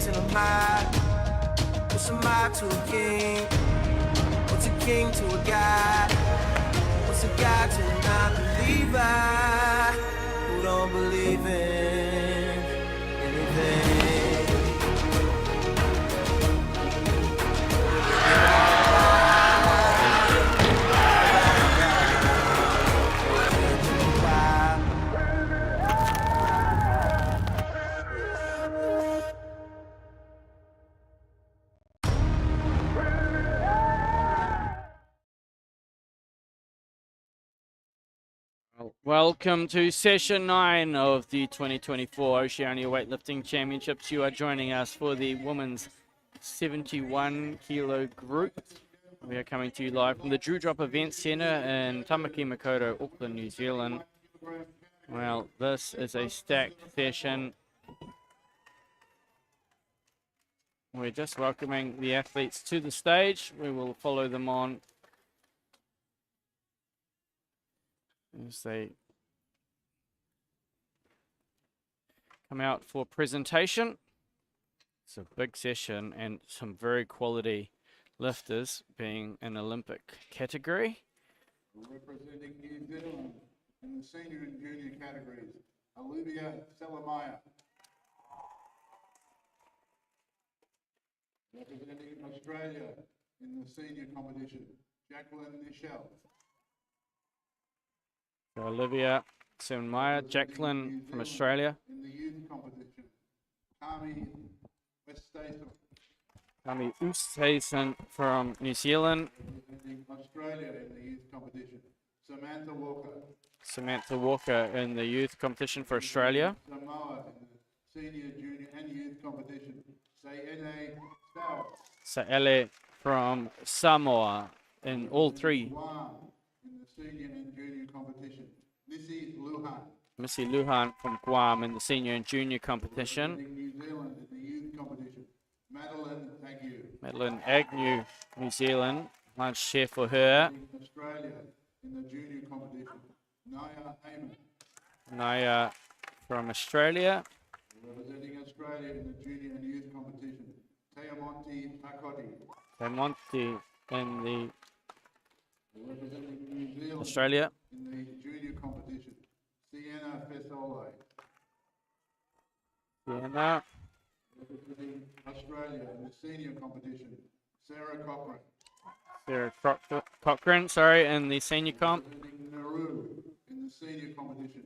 till I'm high. What's a mob to a king? What's a king to a god? What's a god to a non-believer who don't believe in anything? Welcome to session 9 of the 2024 Oceania Weightlifting Championships. You are joining us for the women's 71 kilo group. We are coming to you live from the Drew Drop Event Centre in Tamaki Makaurau, Auckland, New Zealand. Well, this is a stacked session. We're just welcoming the athletes to the stage. We will follow them on as they come out for presentation. It's a big session and some very quality lifters being an Olympic category. Representing New Zealand in the senior and junior categories, Olivia Salamaya. Representing Australia in the senior competition, Jacqueline Nichelle. So Olivia Salamaya, Jacqueline from Australia. In the youth competition, Kami Westason. Kami Westason from New Zealand. Representing Australia in the youth competition, Samantha Walker. Samantha Walker in the youth competition for Australia. Samoa in the senior, junior and youth competition, Saele Stout. Saele from Samoa in all three. Guam in the senior and junior competition, Missy Lujan. Missy Lujan from Guam in the senior and junior competition. Representing New Zealand in the youth competition, Madeline Agnew. Madeline Agnew, New Zealand. Lunch share for her. Representing Australia in the junior competition, Naya Heyman. Naya from Australia. Representing Australia in the junior and youth competition, Teamonte Pakoti. Monty in the Representing New Zealand Australia. in the junior competition, Sienna Fesole. Vienna. Representing Australia in the senior competition, Sarah Cochran. Sarah Cochran, sorry, in the senior comp. Representing Nauru in the senior competition,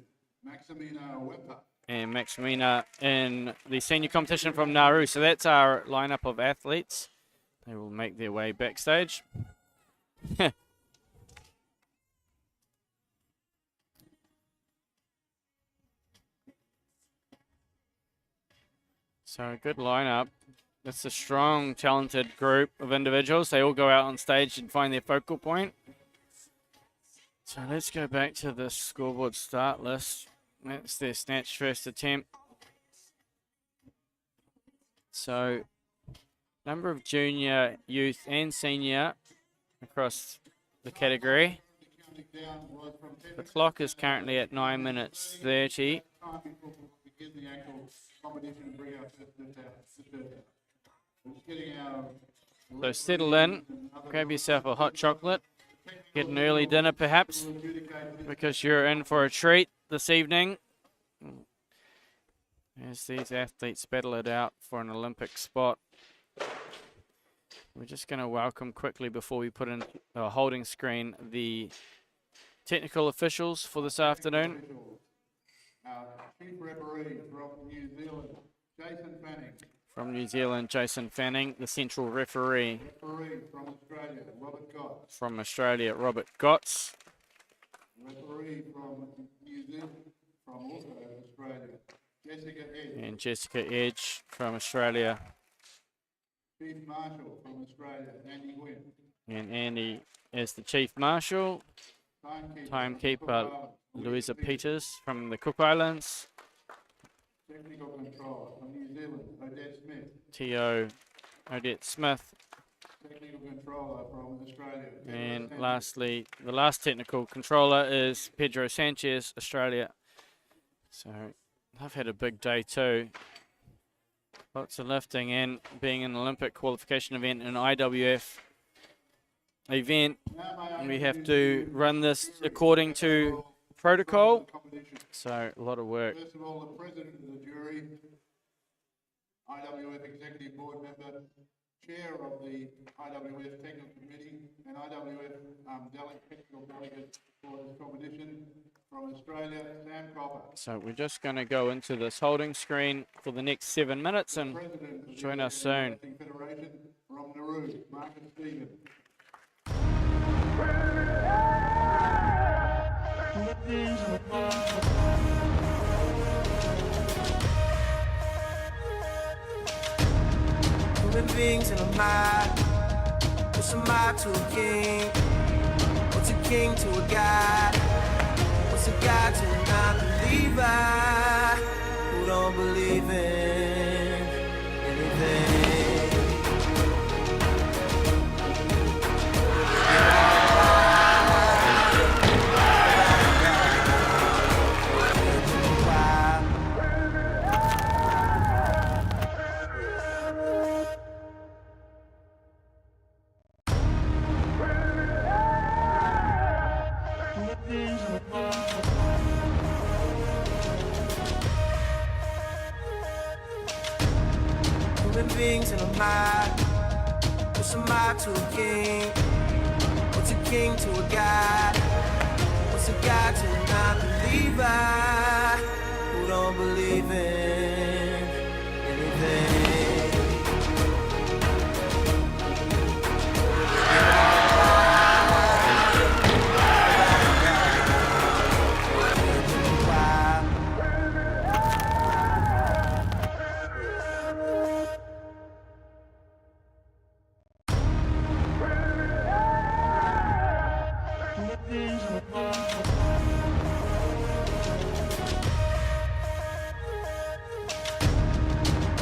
Maximina Wepa. And Maximina in the senior competition from Nauru. So that's our lineup of athletes. They will make their way backstage. So a good lineup. It's a strong, talented group of individuals. They all go out on stage and find their focal point. So let's go back to the scoreboard start list. That's their snatch first attempt. So number of junior, youth and senior across the category. The clock is currently at 9 minutes 30. So settle in, grab yourself a hot chocolate, get an early dinner perhaps, because you're in for a treat this evening as these athletes battle it out for an Olympic spot. We're just going to welcome quickly before we put in a holding screen the technical officials for this afternoon. Our chief referee from New Zealand, Jason Fanning. From New Zealand, Jason Fanning, the central referee. Referee from Australia, Robert Gott. From Australia, Robert Gotts. Referee from New Zealand, from also Australia, Jessica Edge. And Jessica Edge from Australia. Chief Marshal from Australia, Andy Wynn. And Andy is the Chief Marshal. Timekeeper, Louisa Peters from the Cook Islands. Technical Control from New Zealand, Odette Smith. T.O. Odette Smith. Technical Controller from Australia. And lastly, the last technical controller is Pedro Sanchez, Australia. So they've had a big day too. Lots of lifting, and being an Olympic qualification event, an IWF event, we have to run this according to protocol. So a lot of work. First of all, the president of the jury, IWF executive board member, chair of the IWF technical committee, and IWF technical delegate for this competition from Australia, Sam Copper. So we're just going to go into this holding screen for the next 7 minutes and President of the join us soon. Weightlifting Federation from Nauru, Marcus Stephen. Human beings in a mind. What's a mind to a king? What's a king to a god? What's a god to a non-believer who don't believe in anything? Human beings in a mind. What's a mind to a king? What's a king to a god? What's a god to a non-believer who don't believe in anything?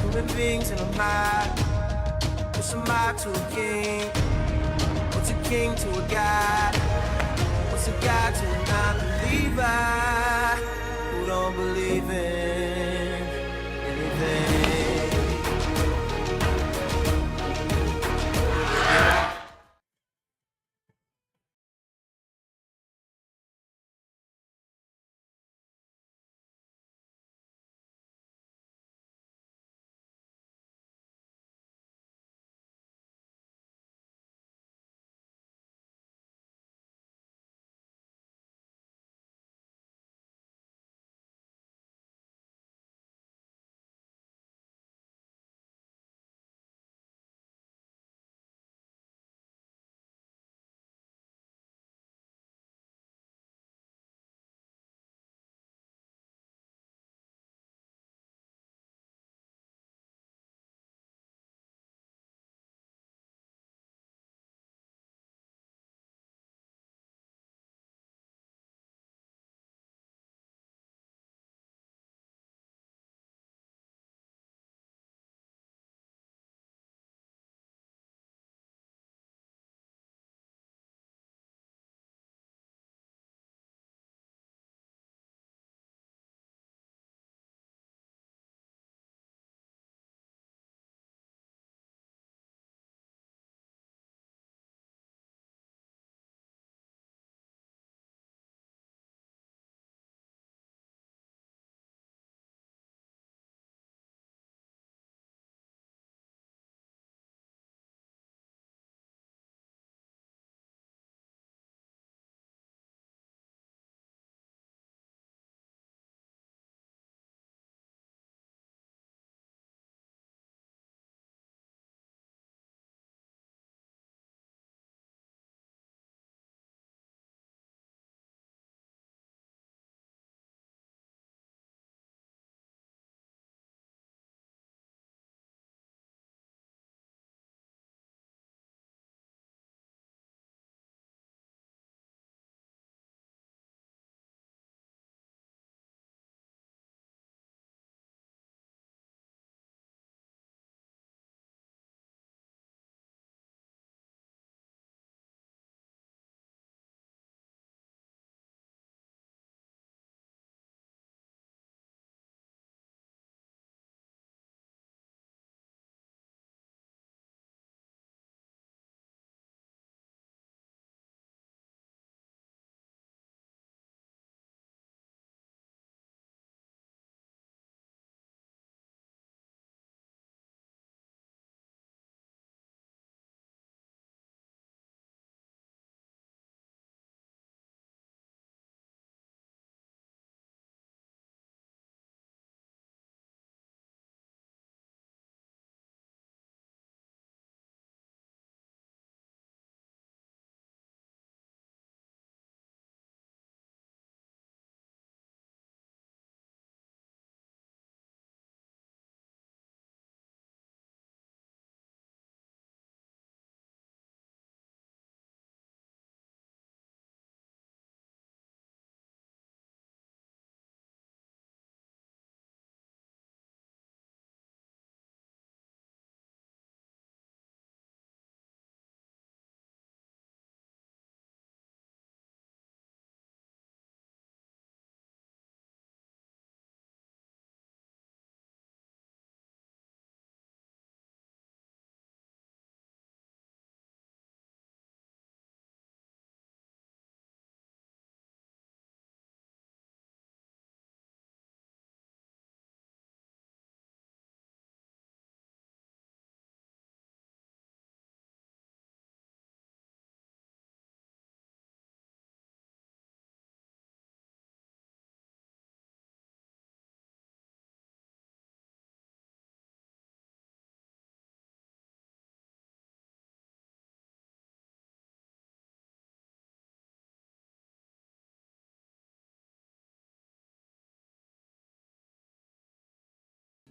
Human beings in a mind. What's a mind to a king? What's a king to a god? What's a god to a non-believer who don't believe in anything?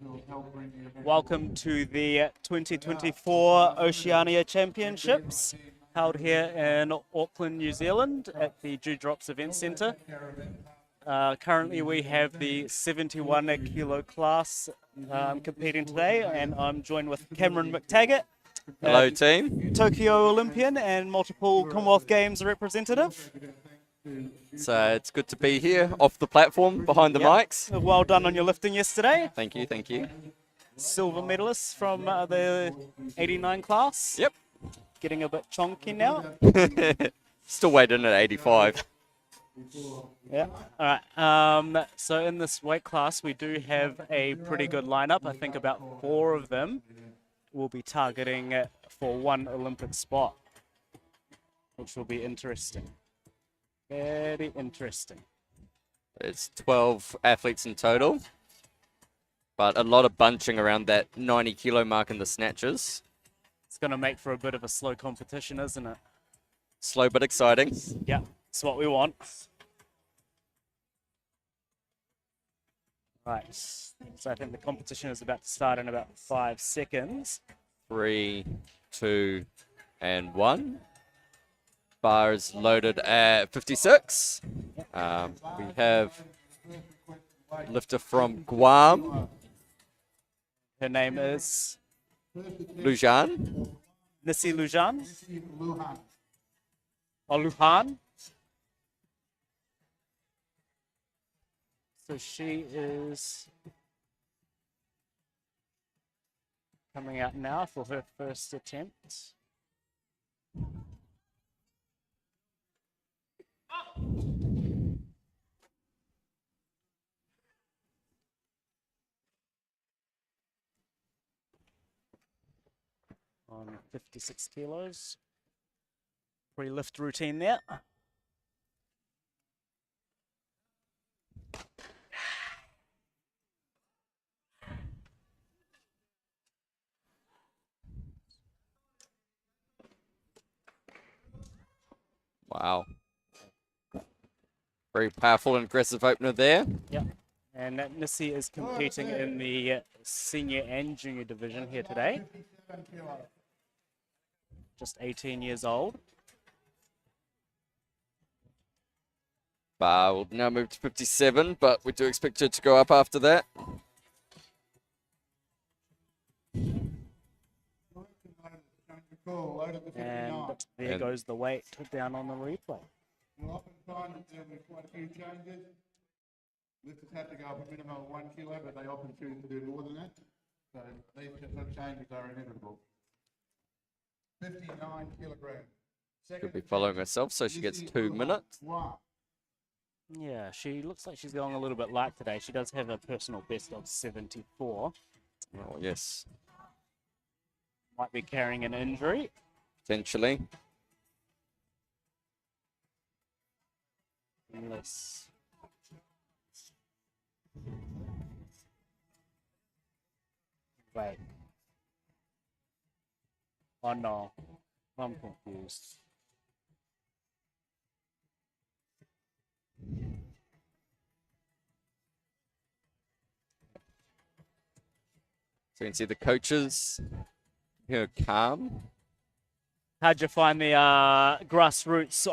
to help bring the event. Welcome to the 2024 Oceania Championships, held here in Auckland, New Zealand at the Dewdrops Event Centre. Currently we have the 71 kilo class competing today, and I'm joined with Cameron McTaggart. Hello, team. Tokyo Olympian and multiple Commonwealth Games representative. So it's good to be here off the platform behind the mics. Well done on your lifting yesterday. Thank you, thank you. Silver medalist from the 89 class. Yep. Getting a bit chonky now. Still waiting at 85. Yeah. All right. So in this weight class, we do have a pretty good lineup. I think about 4 of them will be targeting for one Olympic spot, which will be interesting. Very interesting. It's 12 athletes in total, but a lot of bunching around that 90 kilo mark in the snatches. It's going to make for a bit of a slow competition, isn't it? Slow but exciting. Yeah, it's what we want. Right. So I think the competition is about to start in about 5 seconds. 3, 2, and 1. Bar is loaded at 56. We have lifter from Guam, Her name is Lujan. Nissi Lujan. Luhan. Or Luhan. So she is coming out now for her first attempt. On 56 kilos. Pre-lift routine there. Wow. Very powerful and aggressive opener there. Yep. And Nissi is competing in the senior and junior division here today. Just 18 years old. Bar will now move to 57, but we do expect her to go up after that. And there goes the weight down on the replay. You'll often find that there'll be quite a few changes. Lifters have to go up a minimum of 1 kilo, but they often choose to do more than that. So these sort of changes are inevitable. 59 kilograms. Could be following herself, so she gets 2 minutes. Wow. Yeah, she looks like she's going a little bit light today. She does have a personal best of 74. Oh, yes. Might be carrying an injury. Potentially. Unless... Wait. Oh no, I'm confused. So you can see the coaches here calm. How'd you find the grassroots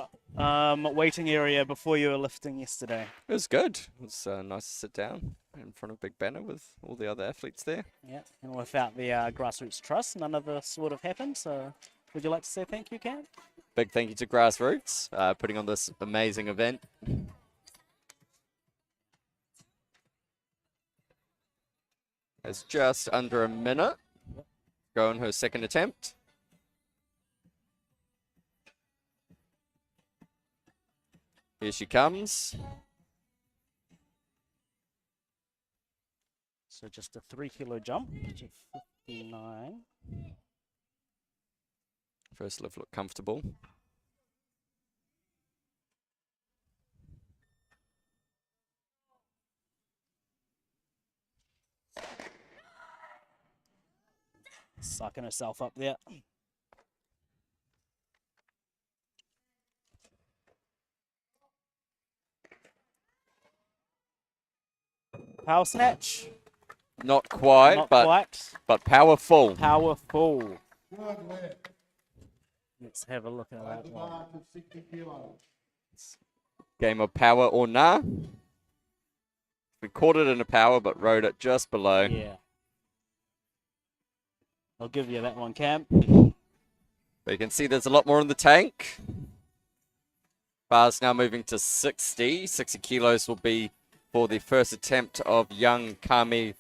waiting area before you were lifting yesterday? It was good. It was nice to sit down in front of a big banner with all the other athletes there. Yeah, and without the grassroots trust, none of this would have happened. So, would you like to say thank you, Cam? Big thank you to Grassroots putting on this amazing event. It's just under a minute. Go on her second attempt. Here she comes. So just a 3 kilo jump to 59. First lift looked comfortable. Sucking herself up there. Power snatch. Not quite, Not but quite. powerful. Powerful. Good lift. Let's have a look at Load that the one. bar to 60 kilos. Game of power or nah. We caught it in a power, but rode it just below. Yeah. I'll give you that one, Cam. But you can see there's a lot more in the tank. Bar's now moving to 60. 60 kilos will be for the first attempt of young Kami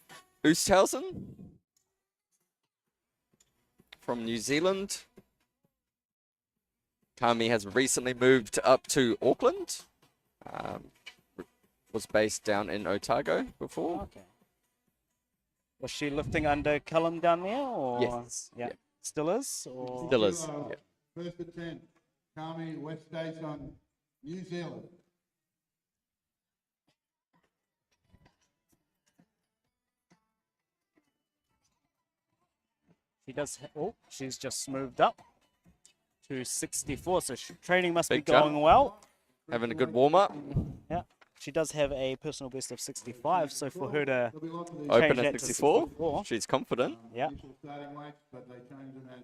Oosthausen from New Zealand. Kami has recently moved up to Auckland. Was based down in Otago before. Okay. Was she lifting under Callum down there, or Yes. yeah, Yeah. still is, or Still is. Kilo, Yeah. First attempt. Kami, West Station, New Zealand. she does? Oh, she's just moved up to 64. So training must Big be going jump. well. Having a good warm up. Yeah, she does have a personal best of 65. So for her to There'll be lots of these Open change at that to 64. 64. She's confident. Yeah. initial starting weights, but they change them as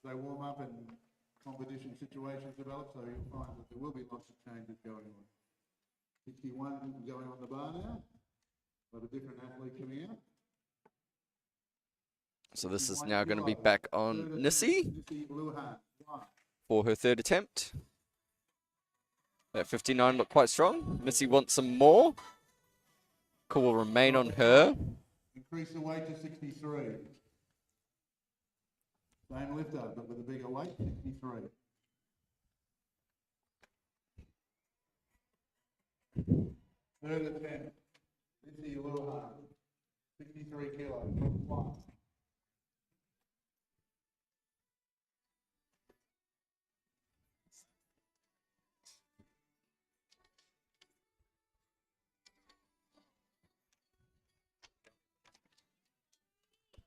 they warm up and competition situations develop, so you'll find that there will be lots of changes going on. 61 going on the bar now, but a different athlete coming out. So this is now going to be back on Nissi Nissi Luhan. One. for her third attempt. That 59 looked quite strong. Nissi wants some more. Call will remain on her. Increase the weight to 63. Same lifter, but with a bigger weight, 63. Third attempt, Nissi Luhan, 63 kilos, one.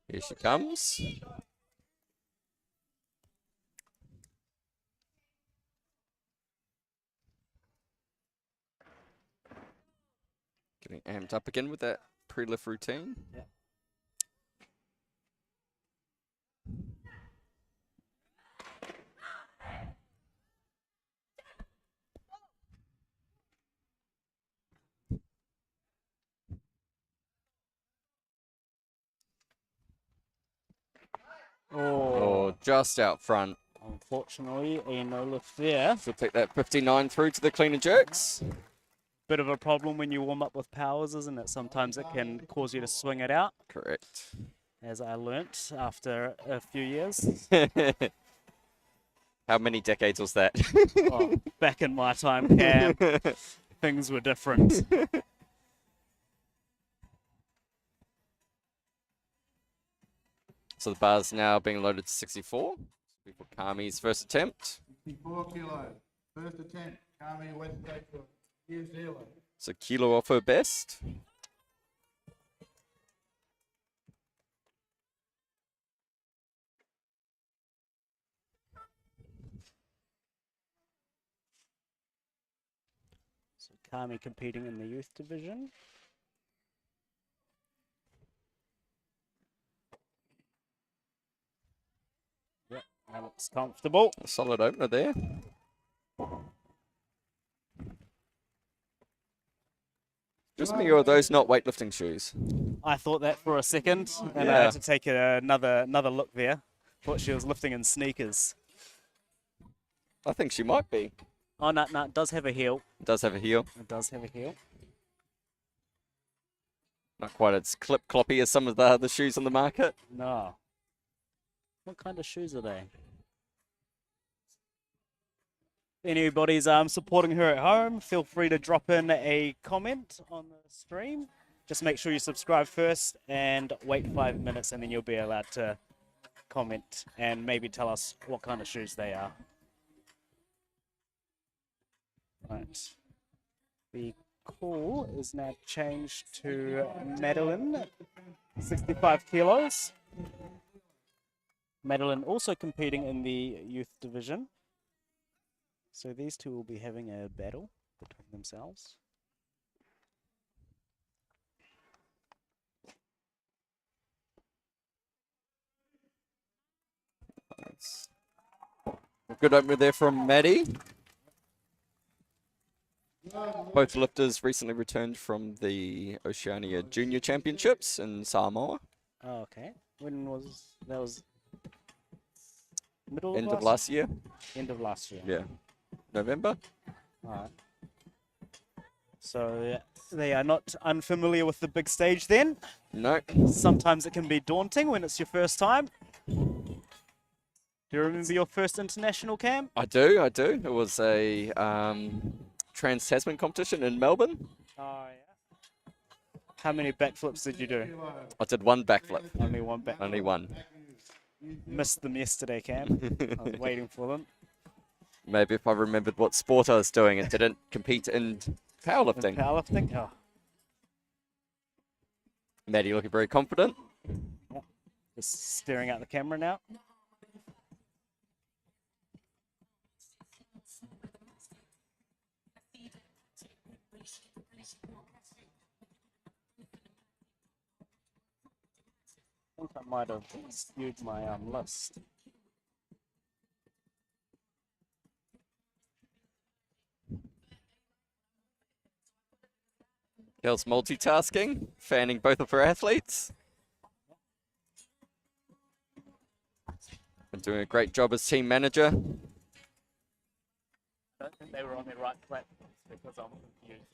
Here she comes. Getting amped up again with that pre-lift routine. Yeah. Oh, just out front. Unfortunately, a no lift there. She'll take that 59 through to the clean and jerks. Bit of a problem when you warm up with powers, isn't it? Sometimes it can cause you to swing it out, Correct. as I learnt after a few years. How many decades was that? Oh, back in my time, Cam, things were different. So the bar's now being loaded to 64. For Kami's first attempt. 64 kilos, first attempt, Kami, West Station, New Zealand. So kilo off her best. So Kami competing in the youth division. Yep, that looks comfortable. A solid opener there. Just me, or are those not weightlifting shoes? I thought that for a second, and I Yeah. had to take another look there. Thought she was lifting in sneakers. I think she might be. Oh, no, it does have a heel. It does have a heel. It does have a heel. Not quite as clip-cloppy as some of the other shoes on the market. No. What kind of shoes are they? If anybody's supporting her at home, feel free to drop in a comment on the stream. Just make sure you subscribe first and wait 5 minutes, and then you'll be allowed to comment and maybe tell us what kind of shoes they are. Right. The call is now changed to Madeline, 65 kilos. Madeline also competing in the youth division. So these two will be having a battle between themselves. Nice. Good opener there from Maddie. Both lifters recently returned from the Oceania Junior Championships in Samoa. Oh, okay. When was that? Was middle End of of last year. End of last year. Yeah. November. Alright. So they are not unfamiliar with the big stage then. No. Sometimes it can be daunting when it's your first time. Do you remember your first international camp? I do. It was a Trans-Tasman competition in Melbourne. Oh, yeah. How many backflips did you do? I did one backflip. Only one backflip. Only one. Missed them yesterday, Cam. I was waiting for them. Maybe if I remembered what sport I was doing and didn't compete in powerlifting. Powerlifting? Oh. Maddie looking very confident. Yeah. Just staring at the camera now. I think I might have skewed my list. Girls multitasking, fanning both of her athletes. And doing a great job as team manager. I don't think they were on their right platforms because I'm confused.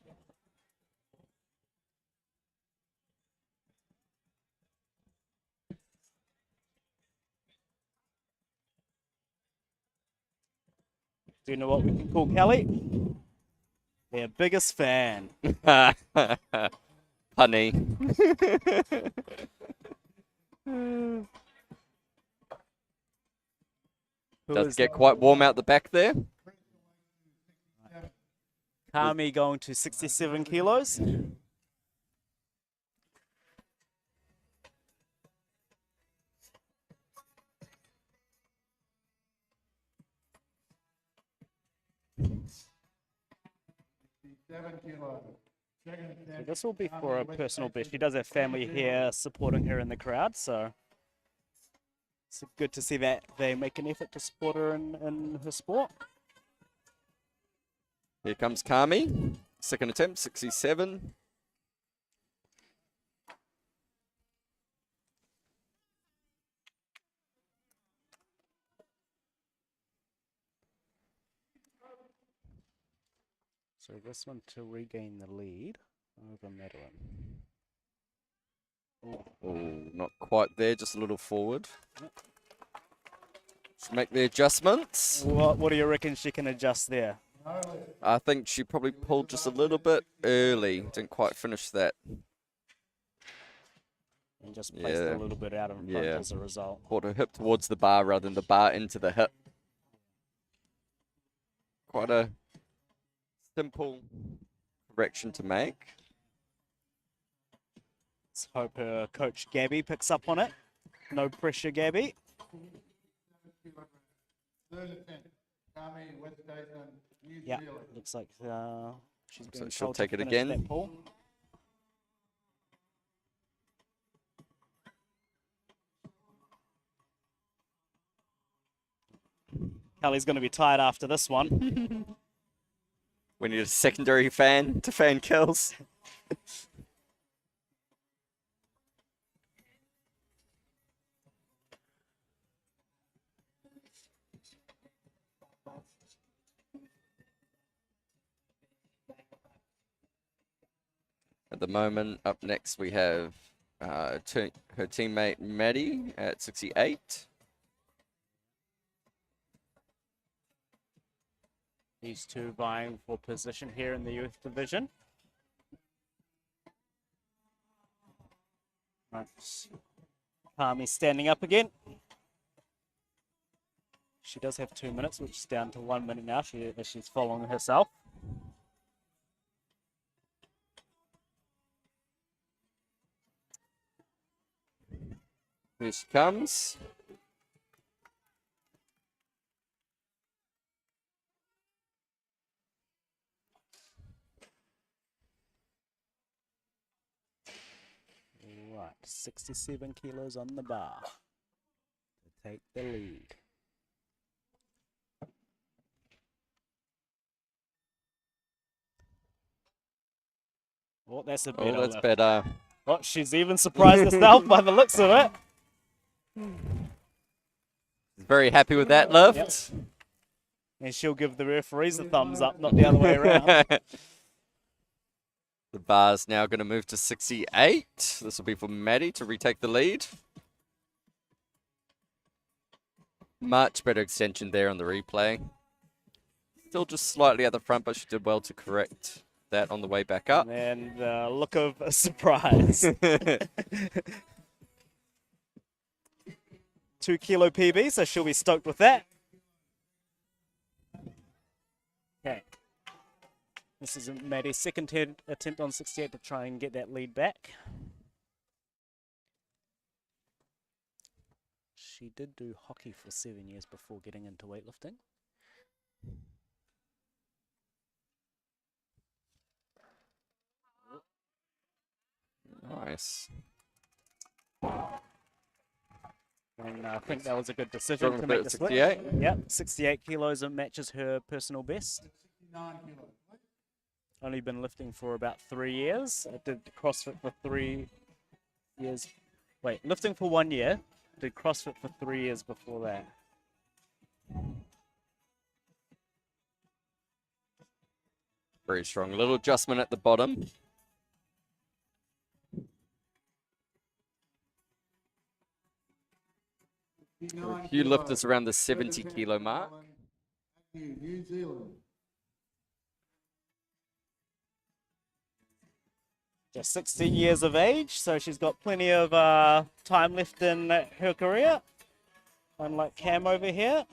Do you know what we can call Kelly? Their biggest fan. Punny. Does get quite warm out the back there. Kami going to 67 kilos. So this will be for a personal best. She does have family here supporting her in the crowd, so it's good to see that they make an effort to support her in her sport. Here comes Kami. Second attempt, 67. So this one to regain the lead over Madeline. Oh, not quite there, just a little forward. Should make the adjustments. What do you reckon she can adjust there? I think she probably pulled just a little bit early. Didn't quite finish that. And just placed a little bit out in front as a result. Brought her hip towards the bar rather than the bar into the hip. Quite a simple correction to make. Let's hope her coach Gabby picks up on it. No pressure, Gabby. Yeah, looks like she's been she'll told take to it finish again. that pull. Kelly's going to be tired after this one. We need a secondary fan to fan kills. At the moment, up next we have her teammate Maddie at 68. These two vying for position here in the youth division. Right. Kami standing up again. She does have 2 minutes, which is down to 1 minute now. She's following herself. Here she comes. Right, 67 kilos on the bar to take the lead. Oh, that's a Oh, better that's lift. better. Oh, she's even surprised herself by the looks of it. Very happy with that lift. And she'll give the referees a thumbs up, not the other way around. The bar's now going to move to 68. This will be for Maddie to retake the lead. Much better extension there on the replay. Still just slightly at the front, but she did well to correct that on the way back up. And the look of surprise. 2 kilo PB, so she'll be stoked with that. Okay. This is Maddie's second attempt on 68 to try and get that lead back. She did do hockey for 7 years before getting into weightlifting. Nice. And I think that was a good decision Strong to with make it the at split. 68. Yep, 68 kilos and matches her personal best. 69 kilos. Only been lifting for about 3 years. I did CrossFit for 3 years. Wait, lifting for 1 year. Did CrossFit for 3 years before that. Very strong. Little adjustment at the bottom. A few lifters around the 70 kilo mark. New Zealand. Just 16 years of age, so she's got plenty of time left in her career. Unlike Cam over here.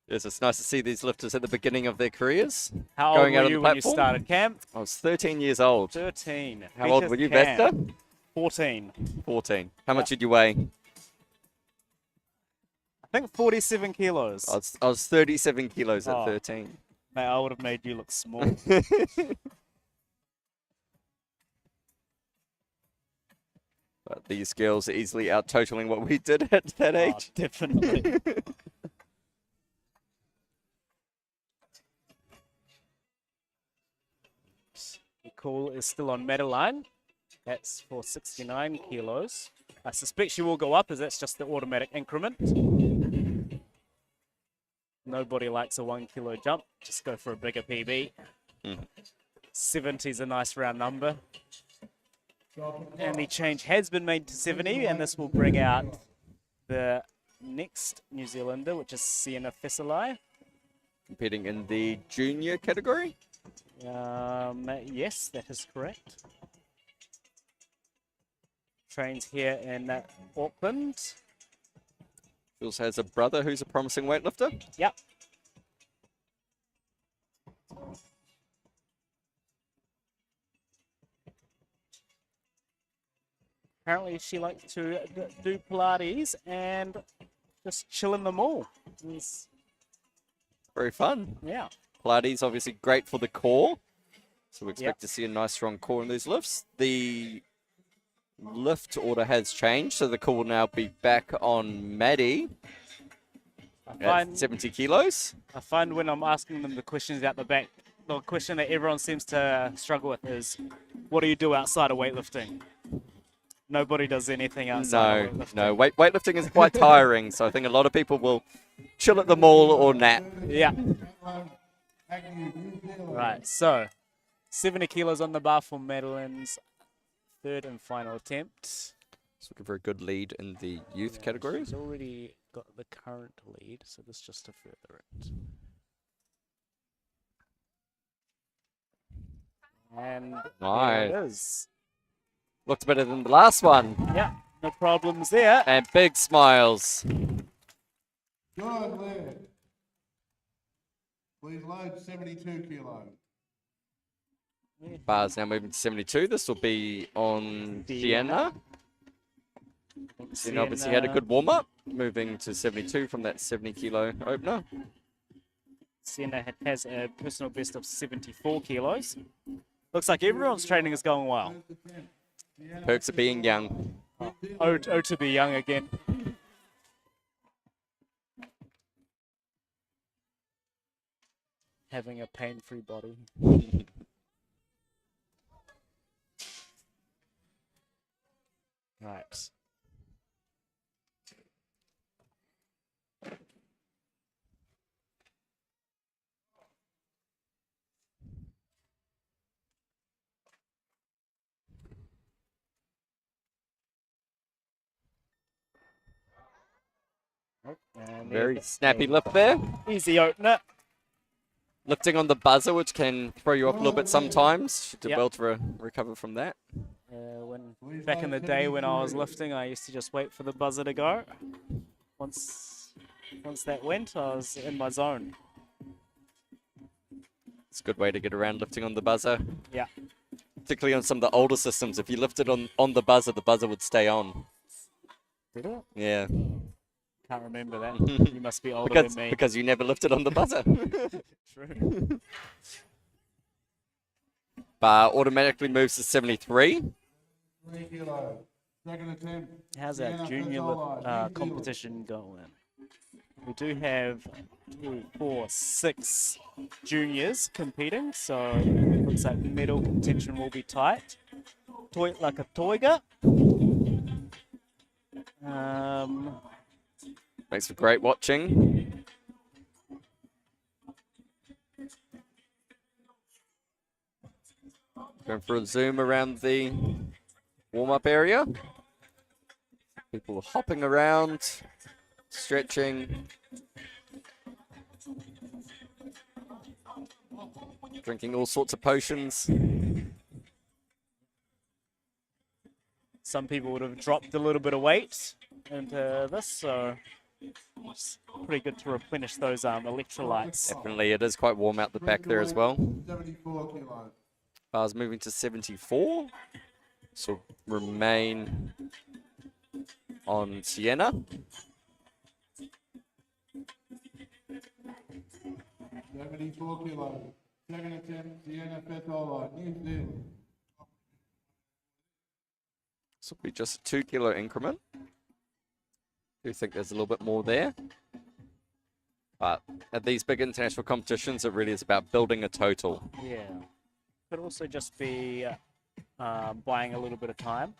Yes, it's nice to see these lifters at the beginning of their careers. How going old out were on the you when you platform. started, Cam? I was 13 years old. 13. How old Features were you, Cam. Vesta? 14. 14. How much did you weigh? I think 47 kilos. I was 37 kilos at Oh. 13. Mate, I would have made you look small. But these girls are easily out-totaling what we did at that Oh, age. definitely. The call is still on Madeline. That's for 69 kilos. I suspect she will go up as that's just the automatic increment. Nobody likes a 1 kilo jump. Just go for a bigger PB. 70 is a nice round number. And the change has been made to 70, and this will bring out the next New Zealander, which is Sienna Fesselai. Competing in the junior category. Yes, that is correct. Trains here in Auckland. She also has a brother who's a promising weightlifter. Yep. Apparently she likes to do Pilates and just chill in the mall. Very fun. Yeah. Pilates obviously great for the core. So we expect to see a nice strong core in these lifts. The lift order has changed, so the core will now be back on Maddie at 70 kilos. I find when I'm asking them the questions out the back, the question that everyone seems to struggle with is, what do you do outside of weightlifting? Nobody does anything outside of weightlifting. No, weightlifting is quite tiring, so I think a lot of people will chill at the mall or nap. Yeah. Right, so 70 kilos on the bar for Madeline's third and final attempt. It's looking for a good lead in the youth category. She's already got the current lead, so this is just to further it. And Nice. there it is. Looks better than the last one. Yeah, no problems there. And big smiles. Good lad. Please load 72 kilos. Bar's now moving to 72. This will be on Sienna. Sienna obviously had a good warm-up, moving to 72 from that 70 kilo opener. Sienna has a personal best of 74 kilos. Looks like everyone's training is going well. Perks of being young. Oh, to be young again. Having a pain-free body. And Very there's snappy a lift there. easy opener. Lifting on the buzzer, which can throw you off a little bit sometimes. She did Yep. well to recover from that. Back in the day when I was lifting, I used to just wait for the buzzer to go. Once that went, I was in my zone. It's a good way to get around lifting on the buzzer. Yeah. Particularly on some of the older systems. If you lifted on the buzzer would stay on. Did it? Yeah. Can't remember that. You must be older than me. Because you never lifted on the buzzer. True. Bar automatically moves to 73. 3 kilos. Second attempt. How's our junior competition going? We do have 2, 4, 6 juniors competing, so it looks like medal contention will be tight. Like a toiga. Makes for great watching. Going for a zoom around the warm-up area. People are hopping around, stretching, drinking all sorts of potions. Some people would have dropped a little bit of weight into this, so it's pretty good to replenish those electrolytes. Definitely, it is quite warm out the back there as well. 74 kilos. Bars moving to 74. So remain on Sienna. $74 kilos. Second attempt, Sienna Fetola, New Zealand. This will be just a 2 kilo increment. Do think there's a little bit more there. But at these big international competitions, it really is about building a total. Yeah. Could also just be buying a little bit of time.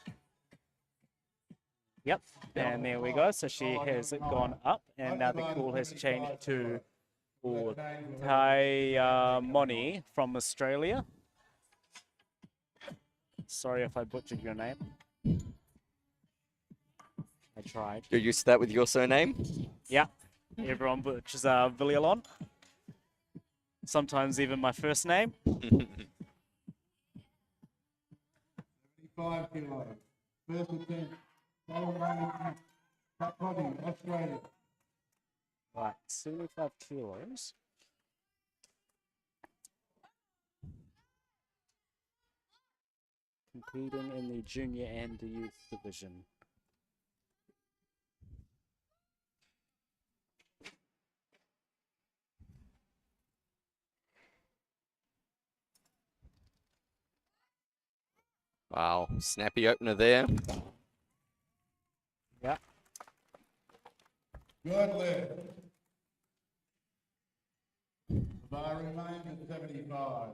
Yep, and there we go. So she has gone up, and now the call has changed to Tai Moni from Australia. Sorry if I butchered your name. I tried. You're used to that with your surname? Yeah, everyone butchers Villalon. Sometimes even my first name. 75 kilos. First attempt, Australia. Right, 75 kilos. Competing in the junior and the youth division. Wow, snappy opener there. Yeah. Good lift. The bar remains at 75.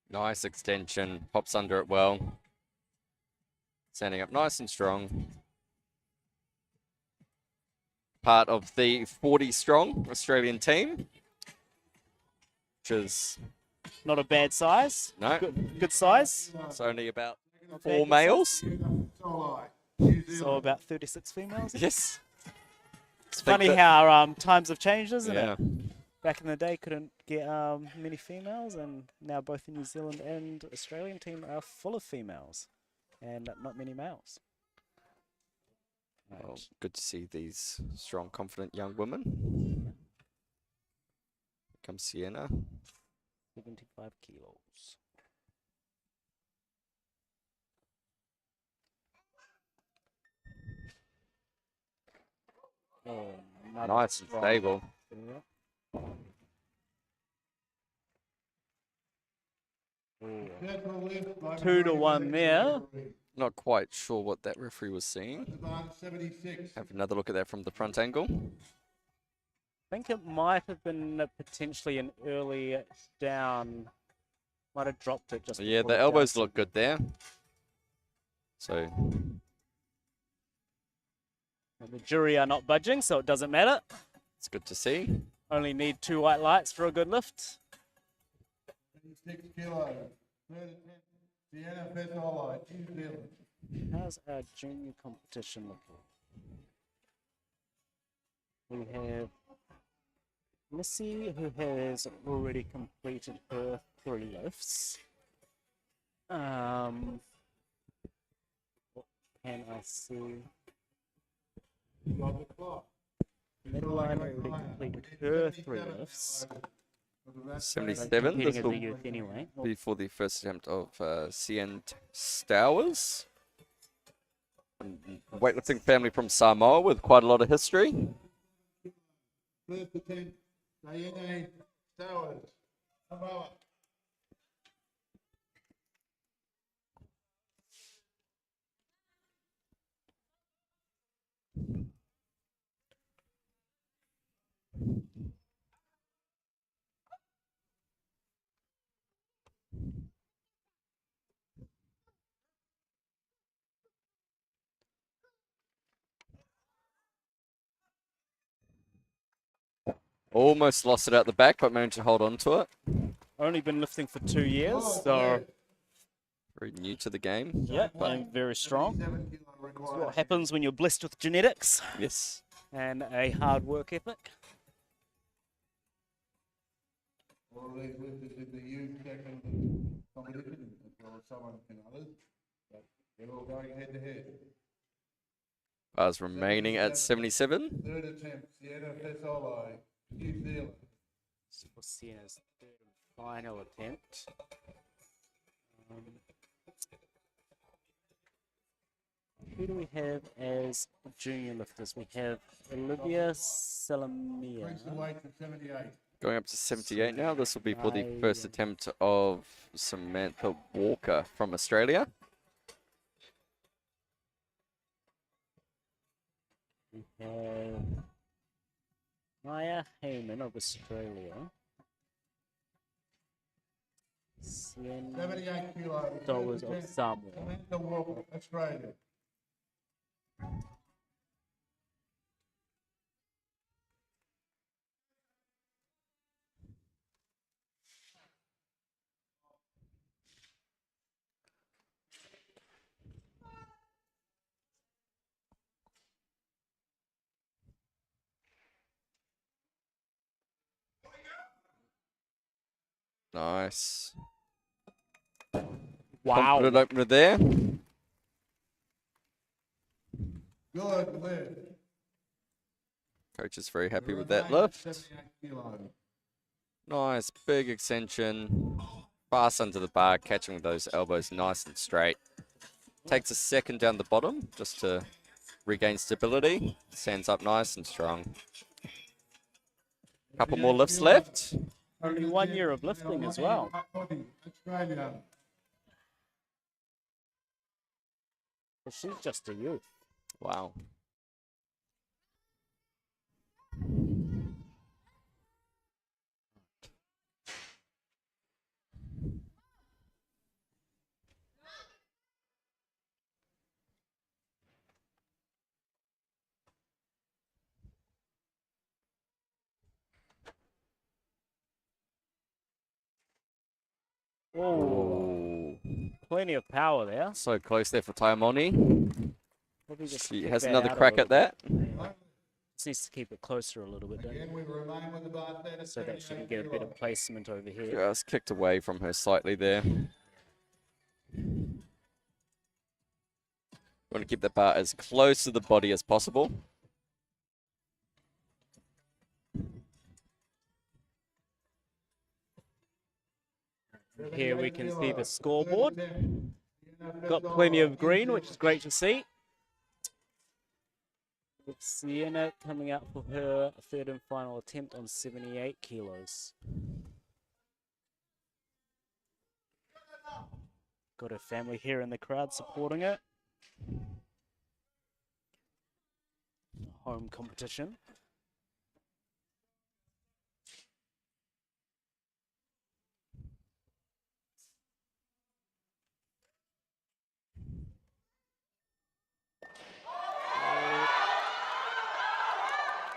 Nice extension, pops under it well. Standing up nice and strong. Part of the 40 strong Australian team, which is Not a bad size. no, Good size. it's only about Not 4 bad males. Solai, New So Zealand. about 36 females. Yes. It's funny how times have changed, isn't Yeah. it? Back in the day, couldn't get many females, and now both the New Zealand and Australian team are full of females, and not many males. Well, good to see these strong, confident young women. Here comes Sienna. 75 kilos. Oh, another Nice and strong. stable. Yeah. Successful lift by 2-1 there. Not quite sure what that referee was seeing. Advanced 76. Have another look at that from the front angle. I think it might have been potentially an early down. Might have dropped it just. So yeah, before the it elbows bounced. look good there. So And the jury are not budging, so it doesn't matter. it's good to see. Only need 2 white lights for a good lift. 26 kilos. Third attempt, Sienna Fetola, New Zealand. How's our junior competition looking? We have Missy, who has already completed her 3 lifts. What can I see? Madeline already completed her 3 lifts. 77. Competing This as will a youth anyway. be for the first attempt of Cien Stowers. Weightlifting family from Samoa with quite a lot of history. First attempt, Diane Stowers, Samoa. Almost lost it out the back, but managed to hold on to it. Only been lifting for 2 years, so Very new to the game. yeah, and very strong. That's what happens when you're blessed with genetics Yes. and a hard work ethic. All of these lifters in the youth section of the competition, as well as someone in others. But they're all going head to head. Bars remaining at 77. Third attempt, Sienna Fesolo, New Zealand. This was Siena's third and final attempt. Who do we have as junior lifters? We have Olivia Salamia. Brings the weight to 78. Going up to 78 now. This will be for the first attempt of Samantha Walker from Australia. We have Maya Heyman of Australia. Sienna 78 kilos. Dollars First of attempt, Samoa. Samantha Walker, Australia. Nice. Wow. Confident opener there. Good lift. Coach is very happy with that lift. 78 kilos. Nice, big extension. Fast under the bar, catching with those elbows nice and straight. Takes a second down the bottom just to regain stability. Stands up nice and strong. Couple more lifts left. Only 1 year of lifting as well. Australia. But she's just a youth. Wow. Oh, plenty of power there. So close there for Taimoni. Probably just She kick has that another out a crack little at that. Just needs to keep it closer a little bit, don't Again, we remain with the bar stand at so that she can 78 get a bit of kilos. placement over here. Just kicked away from her slightly there. Want to keep that bar as close to the body as possible. Here we can see the scoreboard. Got plenty of green, which is great to see. With Sienna coming out for her third and final attempt on 78 kilos. Got her family here in the crowd supporting it. Home competition.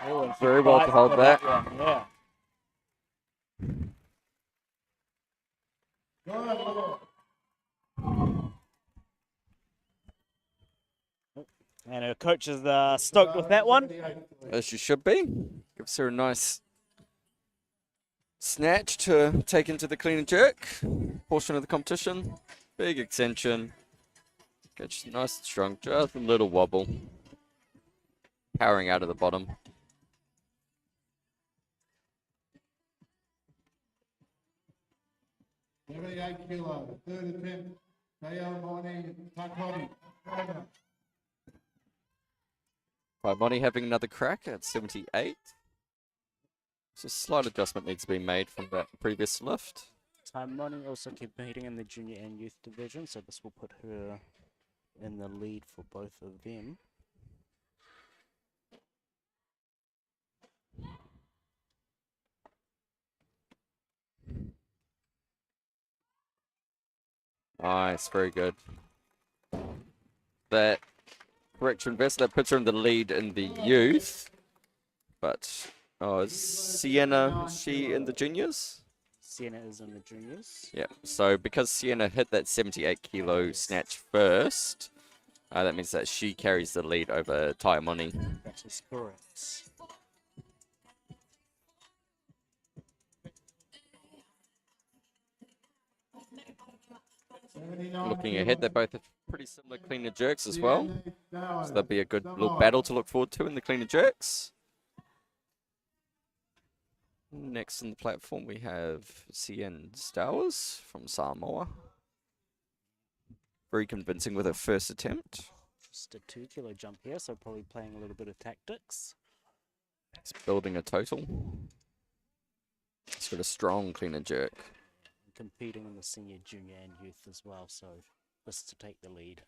Oh, and she Very well to fights hold for that. one, yeah. Good. And And her coach is stoked with that one. As you should be. Gives her a nice snatch to take into the clean and jerk portion of the competition. Big extension. Gets nice and strong, just a little wobble. Powering out of the bottom. $78 kilo, third attempt, Takoni. Money having another crack at 78. So a slight adjustment needs to be made from that previous lift. Taimoni also competing in the junior and youth division, so this will put her in the lead for both of them. Nice, very good. That correction vest that puts her in the lead in the youth. But is Sienna, she in the juniors? Sienna is in the juniors. Yeah, so because Sienna hit that 78 kilo snatch first, that means that she carries the lead over Taimoni. That is correct. Looking ahead, they both have pretty similar cleaner jerks as well. So that'll be a good little battle to look forward to in the cleaner jerks. Next on the platform, we have Cien Stowers from Samoa. Very convincing with her first attempt. Just a 2 kilo jump here, so probably playing a little bit of tactics. It's building a total. It's got a strong cleaner jerk. Competing in the senior, junior and youth as well, so this to take the lead.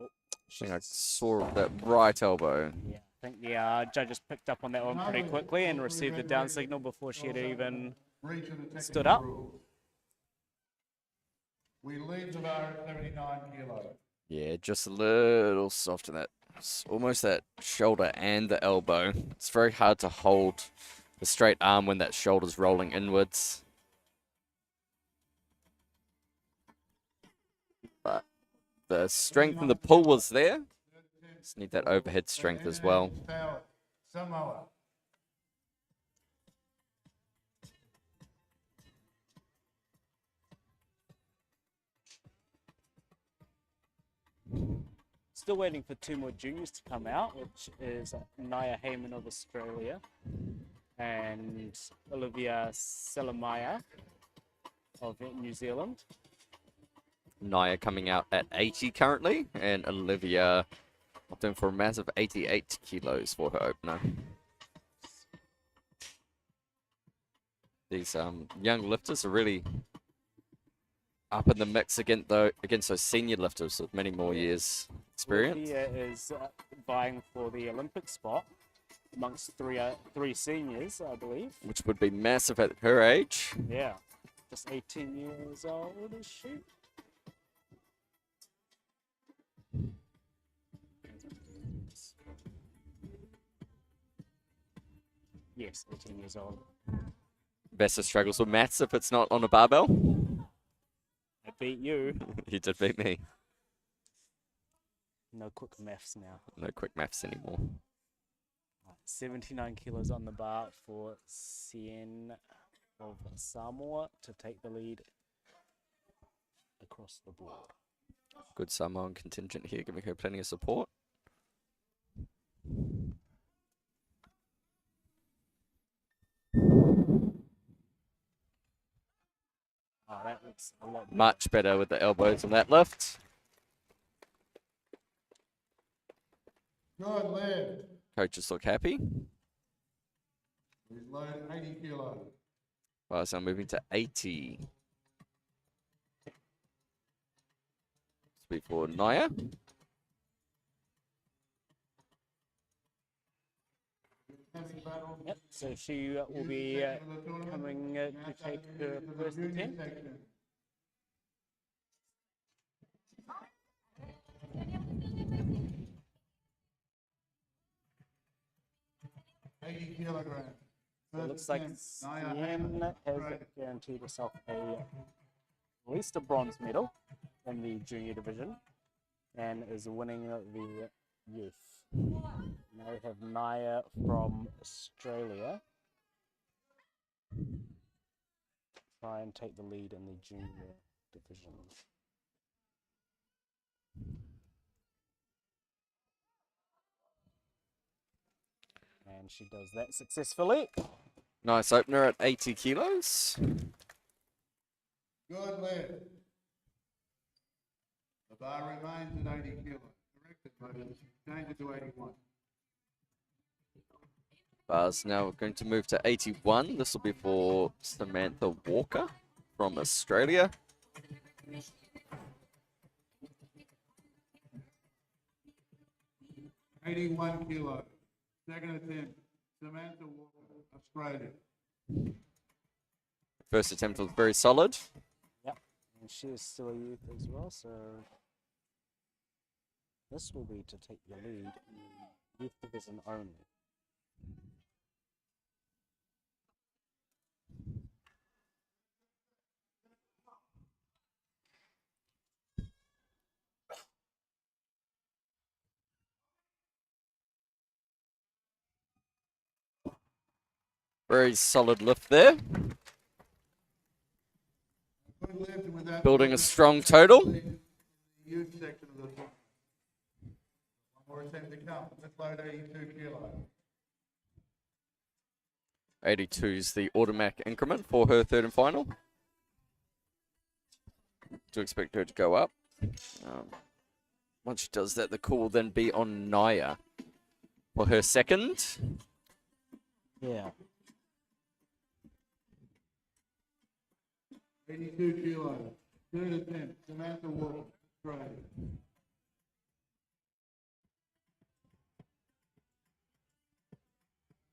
I think I saw that right elbow. Yeah, I think the judges picked up on that one pretty quickly and received the down signal before she had even stood up. We leave the bar at 79 kilo. Yeah, just a little soft in that. It's almost that shoulder and the elbow. It's very hard to hold the straight arm when that shoulder's rolling inwards. But the strength and the pull was there. Just need that overhead strength as well. Samoa. Still waiting for 2 more juniors to come out, which is Naya Heyman of Australia and Olivia Selamaya of New Zealand. Naya coming out at 80 currently, and Olivia opting for a massive 88 kilos for her opener. These young lifters are really up in the mix against those senior lifters with many more years experience. Olivia is vying for the Olympic spot amongst three seniors, I believe. Which would be massive at her age. Yeah, just 18 years old, is she? Yes, 18 years old. Vesta struggles with maths if it's not on a barbell. I beat you. You did beat me. No quick maths now. No quick maths anymore. 79 kilos on the bar for Cien of Samoa to take the lead across the board. Good Samoan contingent here, giving her plenty of support. Oh, that looks a lot better. Much better with the elbows on that lift. Good left. Coaches look happy. He's loaded 80 kilo. Well, so I'm moving to 80. Before Naya. Yep, so she will be coming to take her first attempt. So it looks like Cien has guaranteed herself at least a bronze medal in the junior division and is winning the youth. Now we have Naya from Australia. Try and take the lead in the junior division. And she does that successfully. Nice opener at 80 kilos. Good lift. The bar remains at 80 kilos. Corrected, motion. Change it to 81. Bar's now going to move to 81. This will be for Samantha Walker from Australia. $81 kilos. Second attempt. Samantha Walker, Australia. First attempt was very solid. Yep, and she is still a youth as well, so this will be to take the lead in youth division only. Very solid lift there. Good lift, and with that, Building a strong total. youth section of the tournament. One more attempt to come. Let's load 82 kilos. 82 is the automatic increment for her third and final. Do expect her to go up. Once she does that, the call will then be on Naya for her second. Yeah. 82 kilos. Third attempt. Samantha Walker, Australia.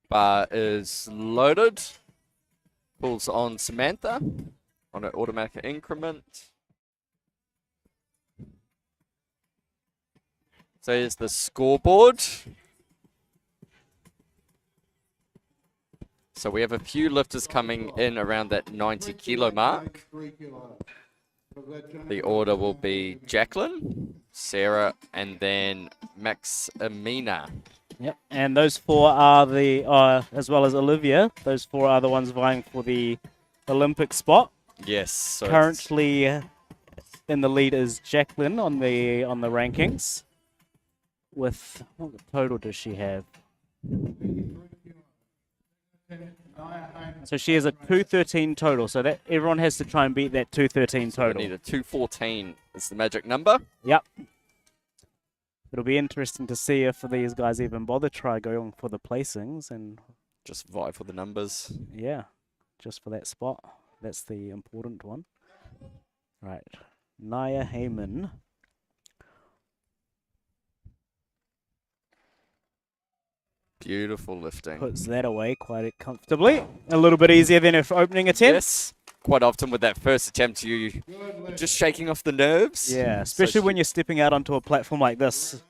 Bar is loaded. Pulls on Samantha on an automatic increment. So here's the scoreboard. So we have a few lifters coming in around that 90 kilo mark. 83 kilos. The order will be Jacqueline, Sarah, and then Max Amina. Yep, and those four are the, as well as Olivia, those four are the ones vying for the Olympic spot. Yes. So Currently in the lead is Jacqueline on the rankings. With, what total does she have? So she has a 213 total, so that everyone has to try and beat that 213 we total. need a 214 is the magic number. Yep. It'll be interesting to see if these guys even bother try going for the placings and Just vie for the numbers. yeah, just for that spot. That's the important one. Right. Naya Heyman. Beautiful lifting. Puts that away quite comfortably. A little bit easier than her opening attempt. Yes. Quite often with that first attempt, you just shaking off the nerves. Yeah, especially when you're stepping out onto a platform like this.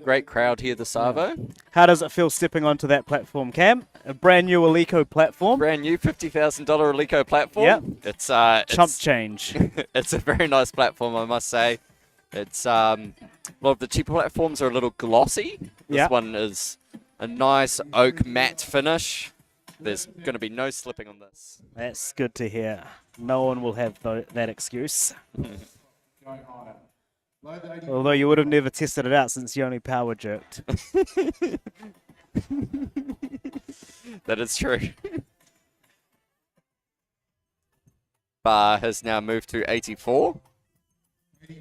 Great crowd here, the Savo. How does it feel stepping onto that platform, Cam? A brand new Alico platform. Brand new $50,000 Alico platform. Yep. It's Chump change. it's a very nice platform, I must say. It's a lot of the cheaper platforms are a little glossy. This Yeah. one is a nice oak matte finish. There's going to be no slipping on this. That's good to hear. No one will have that excuse. Although you would have never tested it out since you only power jerked. That is true. Bar has now moved to 84.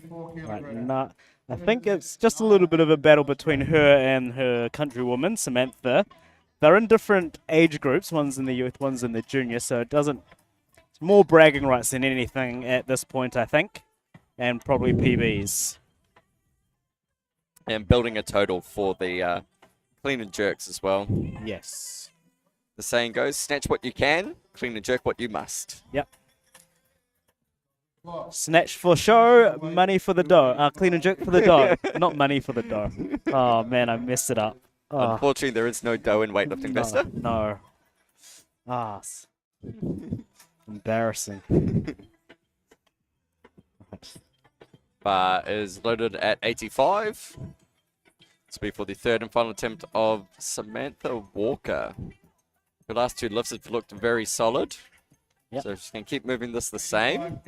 Right, no, I think it's just a little bit of a battle between her and her countrywoman, Samantha. They're in different age groups. One's in the youth, one's in the junior, so it doesn't... It's more bragging rights than anything at this point, I think. And probably PBs. And building a total for the clean and jerks as well. Yes. The saying goes, snatch what you can, clean and jerk what you must. Yep. Snatch for show, money for the dough. Clean and jerk for the dough. Not money for the dough. Oh, man, I messed it up. Oh, Unfortunately, there is no dough in weightlifting, Vesta. no. Embarrassing. Right. Bar is loaded at 85. This will be for the third and final attempt of Samantha Walker. Her last two lifts have looked very solid. Yep. So she's going to keep moving this the same.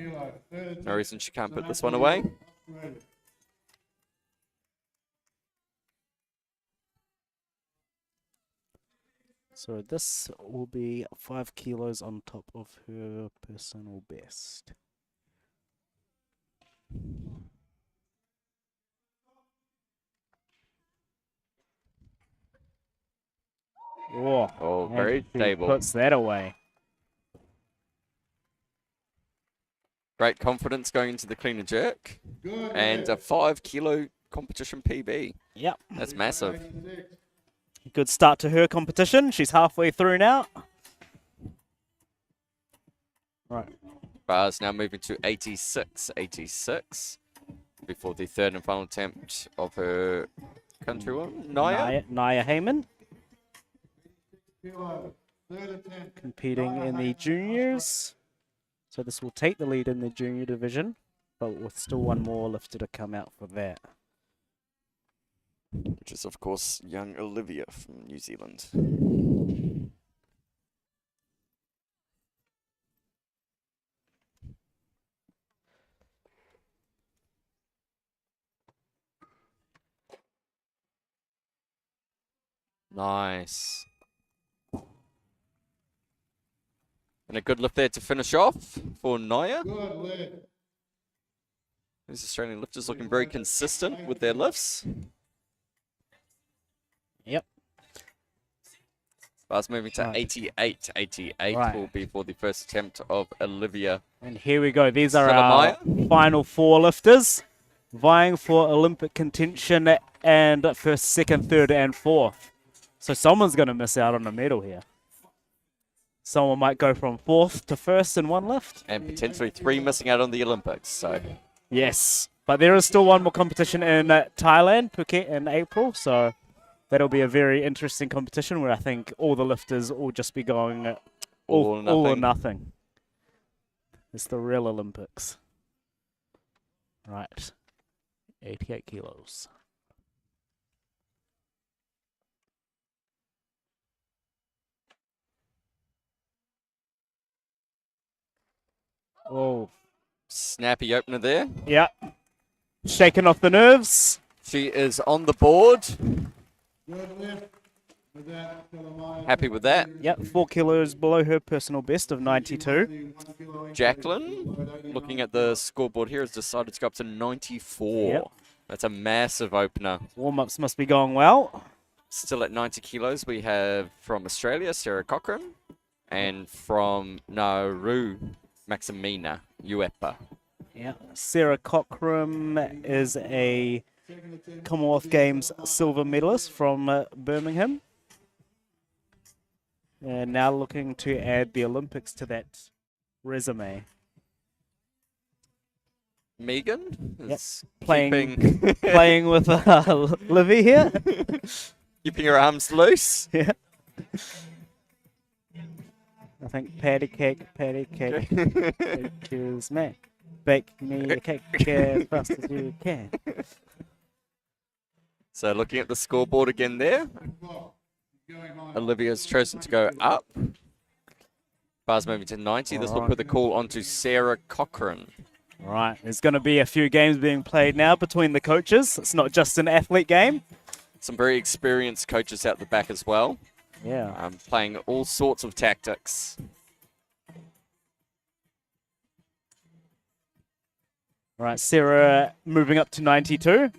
No reason she can't put this one away. So this will be 5 kilos on top of her personal best. Whoa. Oh, And very she stable. puts that away. Great confidence going into the clean and jerk. And a 5 kilo competition PB. Yep. That's massive. Good start to her competition. She's halfway through now. Right. Bar's now moving to 86. Before the third and final attempt of her country one, Naya. Naya Heyman. Competing in the juniors. So this will take the lead in the junior division, but with still one more lifter to come out for that. Which is, of course, young Olivia from New Zealand. Nice. And a good lift there to finish off for Naya. These Australian lifters looking very consistent with their lifts. Yep. Bar's moving to Right. 88. 88 Right. will be for the first attempt of Olivia. And here we go. These are our Philemaya. final 4 lifters vying for Olympic contention and first, second, third, and fourth. So someone's going to miss out on a medal here. Someone might go from fourth to first in one lift. And potentially 3 missing out on the Olympics. So Yes, but there is still one more competition in Thailand, Phuket, in April. So that'll be a very interesting competition where I think all the lifters will just be going all or nothing. It's the real Olympics. Right, 88 kilos. Oh, snappy opener there. yeah. Shaking off the nerves. She is on the board. Happy with that. Yep, 4 kilos below her personal best of 92. Jacqueline, looking at the scoreboard here, has decided to go up to 94. Yep. That's a massive opener. Warm-ups must be going well. Still at 90 kilos, we have from Australia, Sarah Cochran, and from Nauru, Maximina Uepa. Yeah, Sarah Cochran is a Commonwealth Games silver medalist from Birmingham. And now looking to add the Olympics to that resume. Megan Yep. is Playing playing with Livy here. keeping her arms loose. Yeah. I think patty cake, excuse me. Bake me a cake as fast as you can. So looking at the scoreboard again there. Olivia's chosen to go up. Bar's moving to 90. This will put the call onto Sarah Cochran. Right, there's going to be a few games being played now between the coaches. It's not just an athlete game. Some very experienced coaches out the back as well. Yeah. Playing all sorts of tactics. Right, Sarah moving up to 92.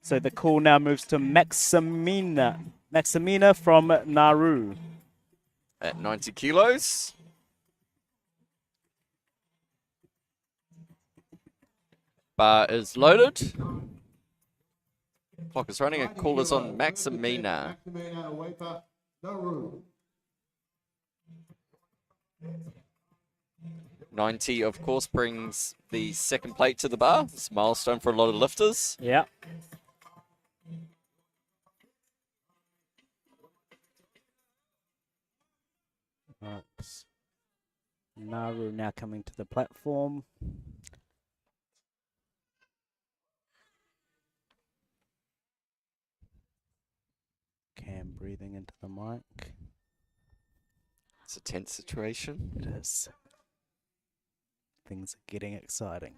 So the call now moves to Maximina. Maximina from Nauru. At 90 kilos. Bar is loaded. Clock is running. A call is on Maximina. 90, of course, brings the second plate to the bar. It's a milestone for a lot of lifters. Yeah. Right. Nauru now coming to the platform. And breathing into the mic. It's a tense situation. It is. Things are getting exciting.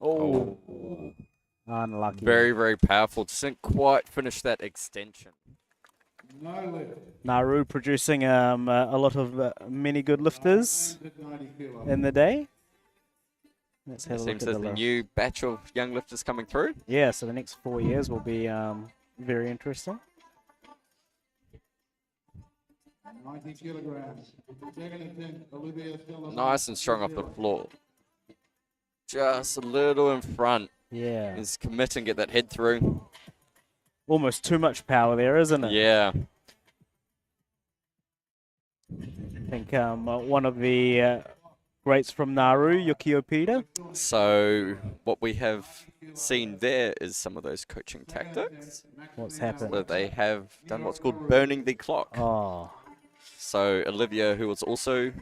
Oh, Unlucky. very, very powerful. Just didn't quite finish that extension. No lift. Nauru producing a lot of many good lifters At 90 kilos. in the day. Let's have It a look seems at there's the the lift. new batch of young lifters coming through. Yeah, so the next 4 years will be very interesting. 90 kilograms. Second attempt, Olivia Stella. Nice and strong off the floor. Just a little in front. Yeah. Is commit and get that head through. Almost too much power there, isn't it? Yeah. I think one of the greats from Nauru, Yuki Opida. So what we have seen there is some of those coaching tactics. What's happened? Where they have done what's called burning the clock. Oh, So Olivia, who was also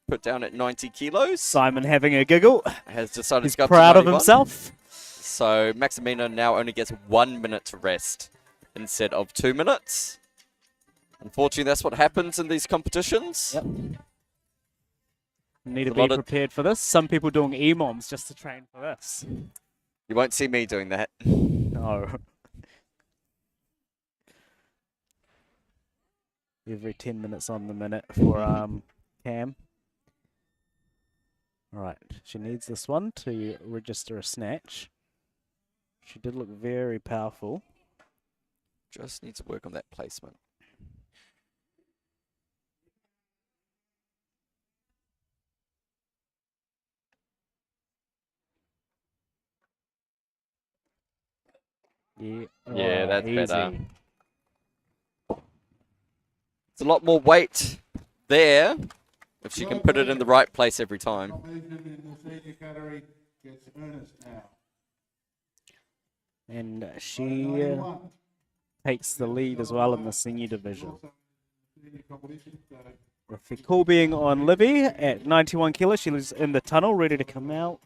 put down at 90 kilos, Simon having a giggle. has decided He's to go up proud to of 91. himself. So Maximina now only gets 1 minute to rest instead of 2 minutes. Unfortunately, that's what happens in these competitions. Yep. Need to A be lot of- prepared for this. Some people doing EMOMs just to train for this. You won't see me doing that. No. Every 10 minutes on the minute for Cam. Alright, she needs this one to register a snatch. She did look very powerful. Just need to work on that placement. Yeah, Yeah, that's better. easy. It's a lot more weight there if she can put it in the right place every time. Competition in the senior category gets Ernest now. And she 91. takes the lead as well in the senior division. Also in the senior competition, so With the call being on Livy at 91 kilos, she was in the tunnel ready to come out.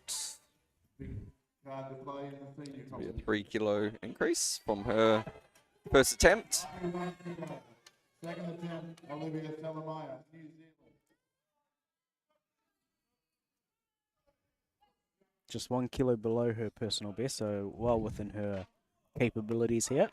hard to play in the senior Be a competition. 3 kilo increase from her first attempt. 91 kilos. Second attempt, Olivia Salamaya, New Zealand. Just 1 kilo below her personal best, so well within her capabilities here.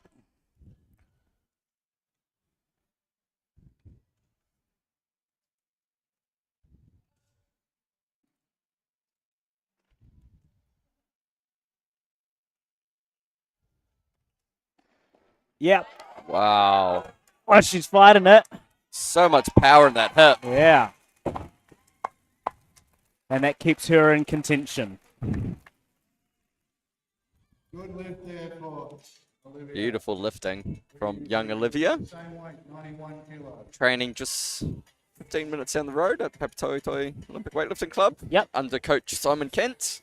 Yep. Wow. Well, she's fighting it. So much power in that hip. Yeah. And that keeps her in contention. Good lift there for Olivia. Beautiful lifting from young Olivia. Same weight, 91 kilos. Training just 15 minutes down the road at Papatoetoe Olympic Weightlifting Club. Yep. Under coach Simon Kent.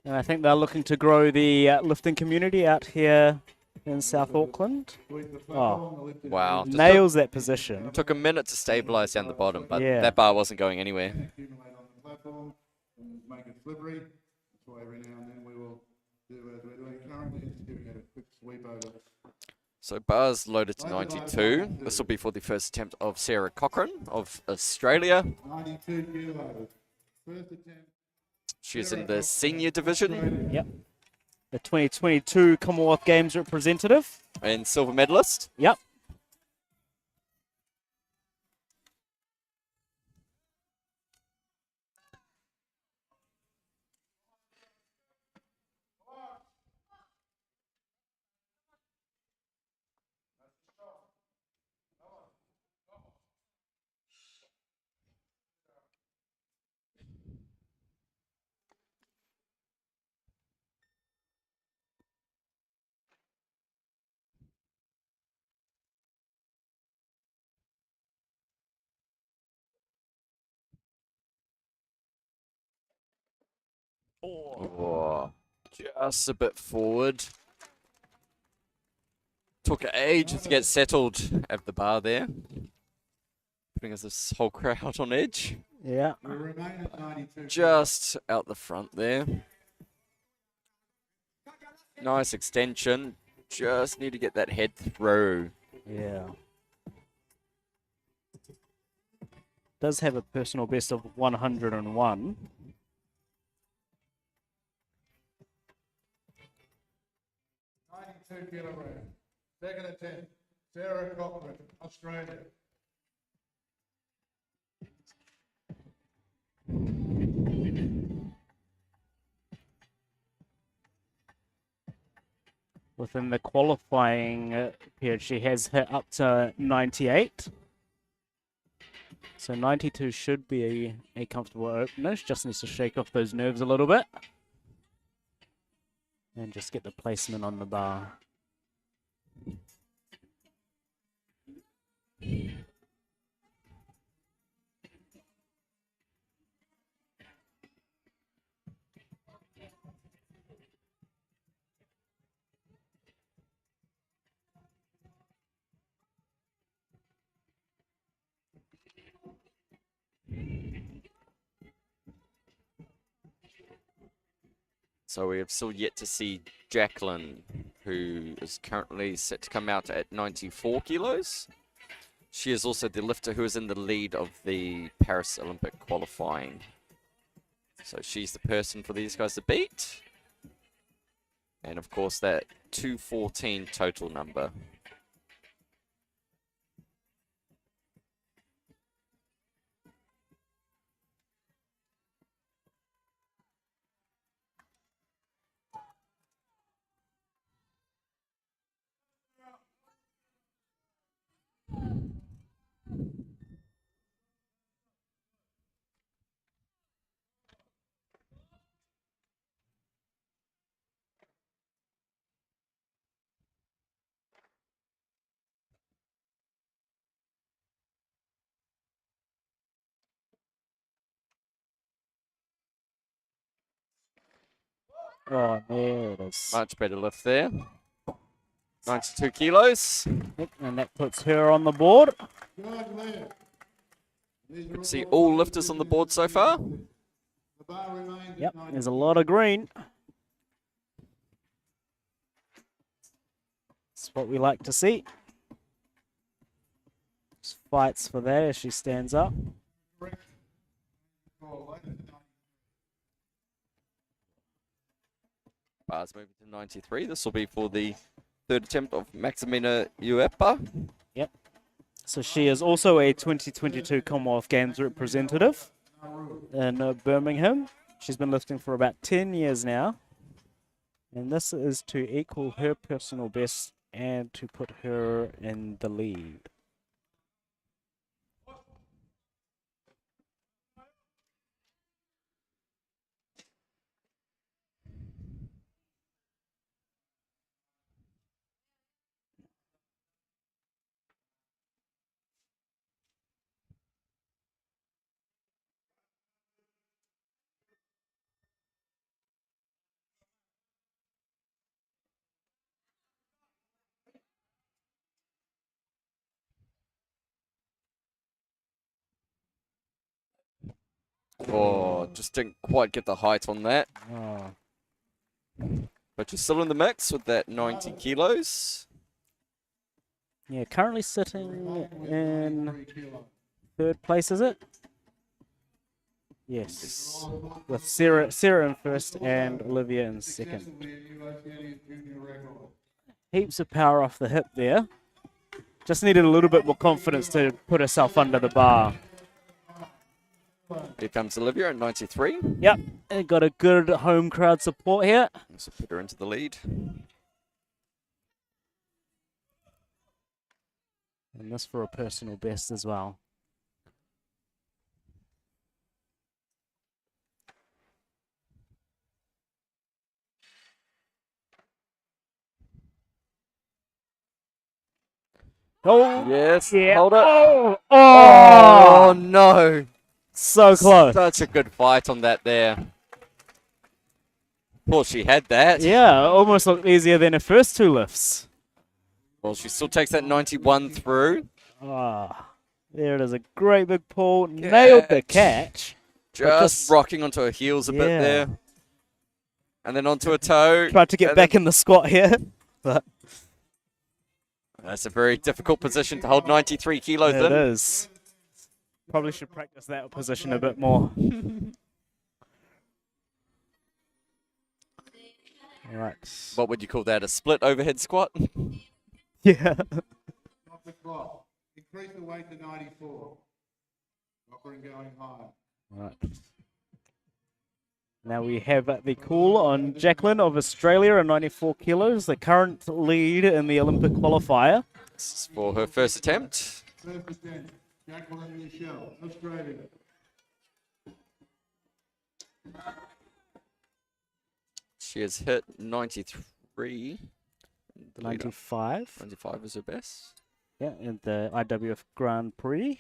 And I think they're looking to grow the lifting community out here in South Auckland. With the Oh. platform, the lift is Wow. Just Nails that position. took a minute to stabilize down the bottom, but Yeah. that bar wasn't going anywhere. accumulate on the platform and make it slippery. That's why every now and then we will do as we're doing currently, just giving it a quick sweep over. So bars loaded to 92. This will be for the first attempt of Sarah Cochran of Australia. 92 kilos. First attempt. She's in the senior division Yep. The 2022 Commonwealth Games representative. and silver medalist. Yep. Oh, just a bit forward. Took ages to get settled at the bar there. keeping this whole crowd on edge. Yeah. We remain at 92. Just out the front there. Nice extension. Just need to get that head through. Yeah. Does have a personal best of 101. Kilograms. Second attempt, Sarah Cochran, Australia. Within the qualifying period, she has hit up to 98. So 92 should be a comfortable opener. She just needs to shake off those nerves a little bit. And just get the placement on the bar. So we have still yet to see Jacqueline, who is currently set to come out at 94 kilos. She is also the lifter who is in the lead of the Paris Olympic qualifying. So she's the person for these guys to beat. And of course that 214 total number. Oh, there it is. Much better lift there. 92 kilos. Yep, and that puts her on the board. Good lift. These are See all lifters on the board so far. The bar remains Yep, at 90. there's a lot of green. That's what we like to see. Just fights for that as she stands up. Bars moving to 93. This will be for the third attempt of Maximina Uepa. Yep. So she is also a 2022 Commonwealth Games representative in Birmingham. She's been lifting for about 10 years now. And this is to equal her personal best and to put her in the lead. Oh, just didn't quite get the height on that. Oh. But you're still in the mix with that 90 kilos. Yeah, currently sitting in third place, is it? Yes. With Sarah in first and Olivia in second. Heaps of power off the hip there. Just needed a little bit more confidence to put herself under the bar. Here comes Olivia at 93. Yep, and got a good home crowd support here. So put her into the lead. And this for a personal best as well. Oh, Yes, yeah. hold it. Oh, Oh, no. so close. Such a good fight on that there. Well, she had that. Yeah, almost looked easier than her first two lifts. Well, she still takes that 91 through. Ah, There it is, a great big pull. Nailed the catch. Just rocking onto her heels a bit there. And then onto a toe. Tried to get back in the squat here, but that's a very difficult position to hold 93 kilos in. it is. Probably should practice that position a bit more. All right. What would you call that? A split overhead squat? Yeah. Stop the clock. Increase the weight to 94. Offering going high. Right. Now we have the call on Jacqueline of Australia at 94 kilos, the current lead in the Olympic qualifier. This is for her first attempt. First attempt. Jacqueline Michelle, Australia. She has hit 93. 95. 95 is her best. Yeah, in the IWF Grand Prix.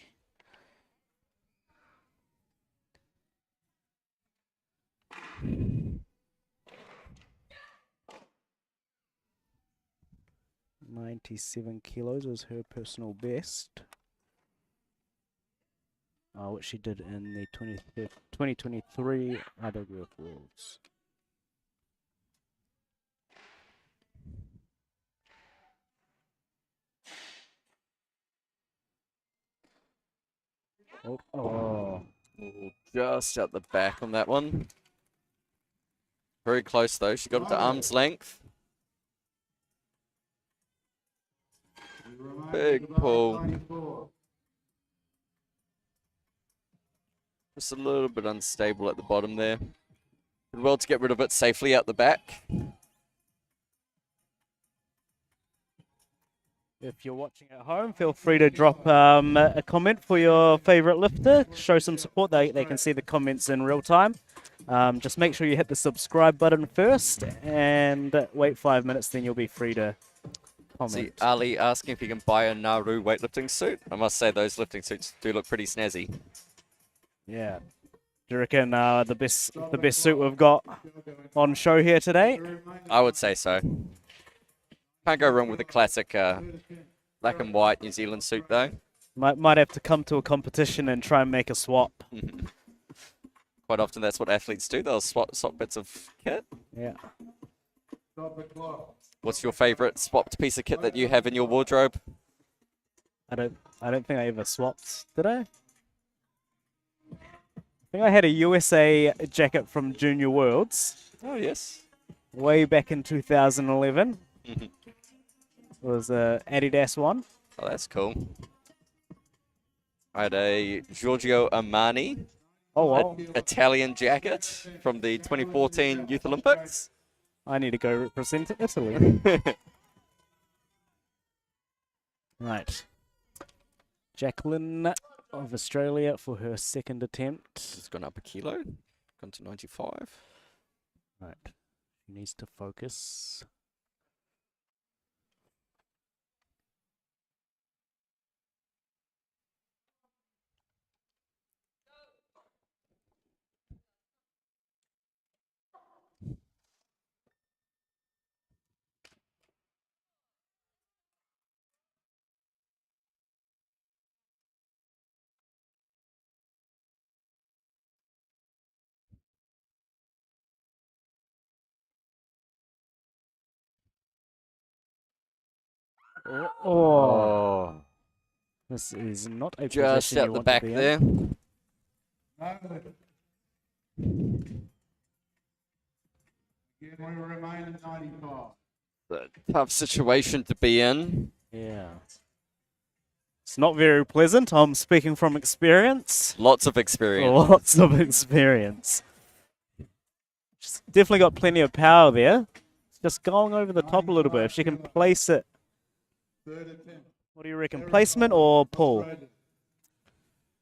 .97 kilos was her personal best. What she did in the 2023 IWF Worlds. Oh. Ooh, just out the back on that one. Very close though. She got it to arm's length. Big pull. Just a little bit unstable at the bottom there. Did well to get rid of it safely out the back. If you're watching at home, feel free to drop a comment for your favorite lifter. Show some support. They can see the comments in real time. Just make sure you hit the subscribe button first and wait 5 minutes, then you'll be free to comment. See Ali asking if you can buy a Nauru weightlifting suit. I must say those lifting suits do look pretty snazzy. Yeah. Do you reckon the best suit we've got on show here today? I would say so. Can't go wrong with a classic black and white New Zealand suit though. Might have to come to a competition and try and make a swap. Quite often that's what athletes do. They'll swap bits of kit. Yeah. What's your favourite swapped piece of kit that you have in your wardrobe? I don't think I ever swapped, did I? I think I had a USA jacket from Junior Worlds. Oh yes. Way back in 2011. It was a Adidas one. Oh, that's cool. I had a Giorgio Armani Italian jacket from the 2014 Youth Olympics. I need to go represent Italy. Right. Jacqueline of Australia for her second attempt. It's gone up a kilo. Gone to 95. Right. She needs to focus. Oh. This is not a Just position you out the want back to be there. in. Again, we remain at 95. A tough situation to be in. Yeah. It's not very pleasant. I'm speaking from experience. Lots of experience. Lots of experience. She's definitely got plenty of power there. It's just going over the top a little bit. If she can place it. Third attempt. What do you reckon? Placement or pull?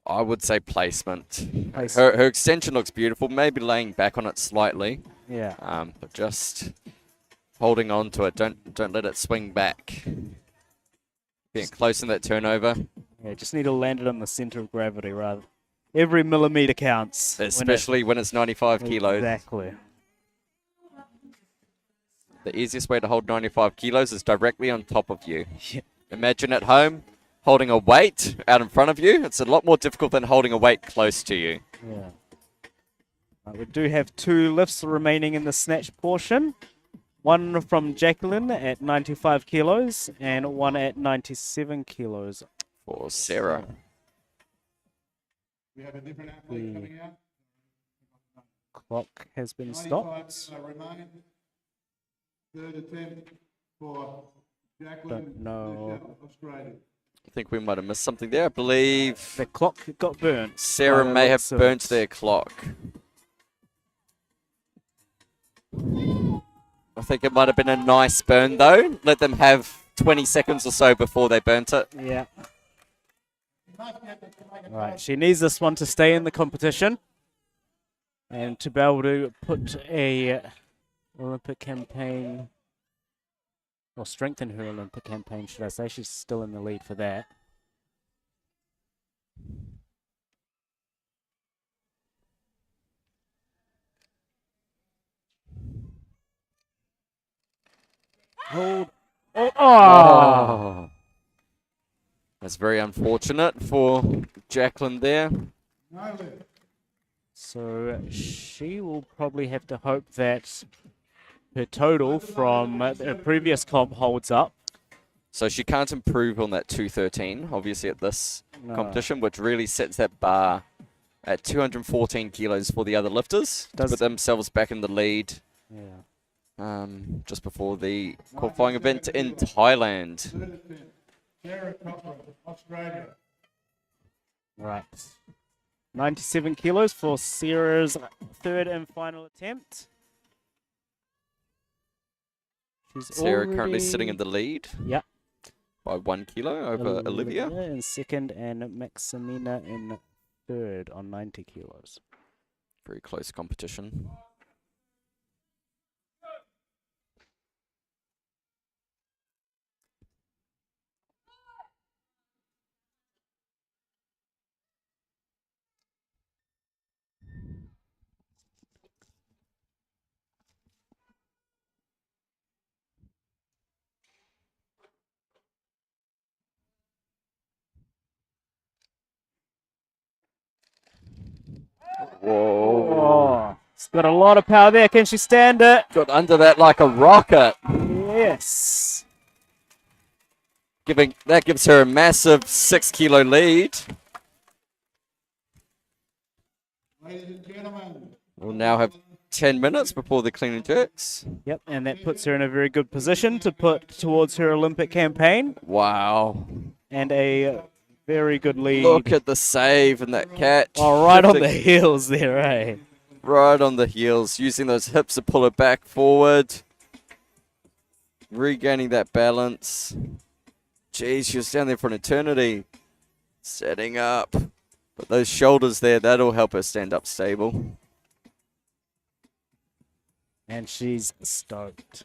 I would say placement. Placement. Her extension looks beautiful. Maybe laying back on it slightly. Yeah. But just holding on to it. Don't let it swing back. Being close in that turnover. Yeah, just need to land it on the center of gravity rather. Every millimeter counts. Especially when it's 95 kilos. Exactly. The easiest way to hold 95 kilos is directly on top of you. Yeah. Imagine at home, holding a weight out in front of you. It's a lot more difficult than holding a weight close to you. Yeah. We do have 2 lifts remaining in the snatch portion. One from Jacqueline at 95 kilos and one at 97 kilos. For Sarah. We have a different athlete coming out. Clock has been 95 stopped. remain. Third attempt for Jacqueline. Don't know. Australia. I think we might have missed something there. I believe The clock got burnt. Sarah by the may have looks of burnt it. their clock. I think it might have been a nice burn though. Let them have 20 seconds or so before they burnt it. Yeah. Right, she needs this one to stay in the competition and to be able to put a Olympic campaign, or strengthen her Olympic campaign, should I say. She's still in the lead for that. Hold. Oh! Oh. That's very unfortunate for Jacqueline there. No lift. So she will probably have to hope that her total from the previous comp holds up. So she can't improve on that 213, obviously, at this No. competition, which really sets that bar at 214 kilos for the other lifters to Does- put themselves back in the lead Yeah. just before the qualifying event in Thailand. Third attempt. Sarah Copper, Australia. Right. 97 kilos for Sarah's third and final attempt. She's Sarah currently sitting in the lead Yeah. by 1 kilo over Olivia. in second and Maximina in third on 90 kilos. Very close competition. Whoa. Oh, it's got a lot of power there. Can she stand it? Got under that like a rocket. Yes. That gives her a massive 6 kilo lead. Ladies and gentlemen. We'll now have 10 minutes before the clean and jerks. Yep, and that puts her in a very good position to put towards her Olympic campaign Wow. and a very good lead. Look at the save and that catch. Oh, right on Shifting the heels there, eh? Right on the heels, using those hips to pull it back forward. Regaining that balance. Jeez, she was down there for an eternity. Setting up. But those shoulders there, that'll help her stand up stable. And she's stoked.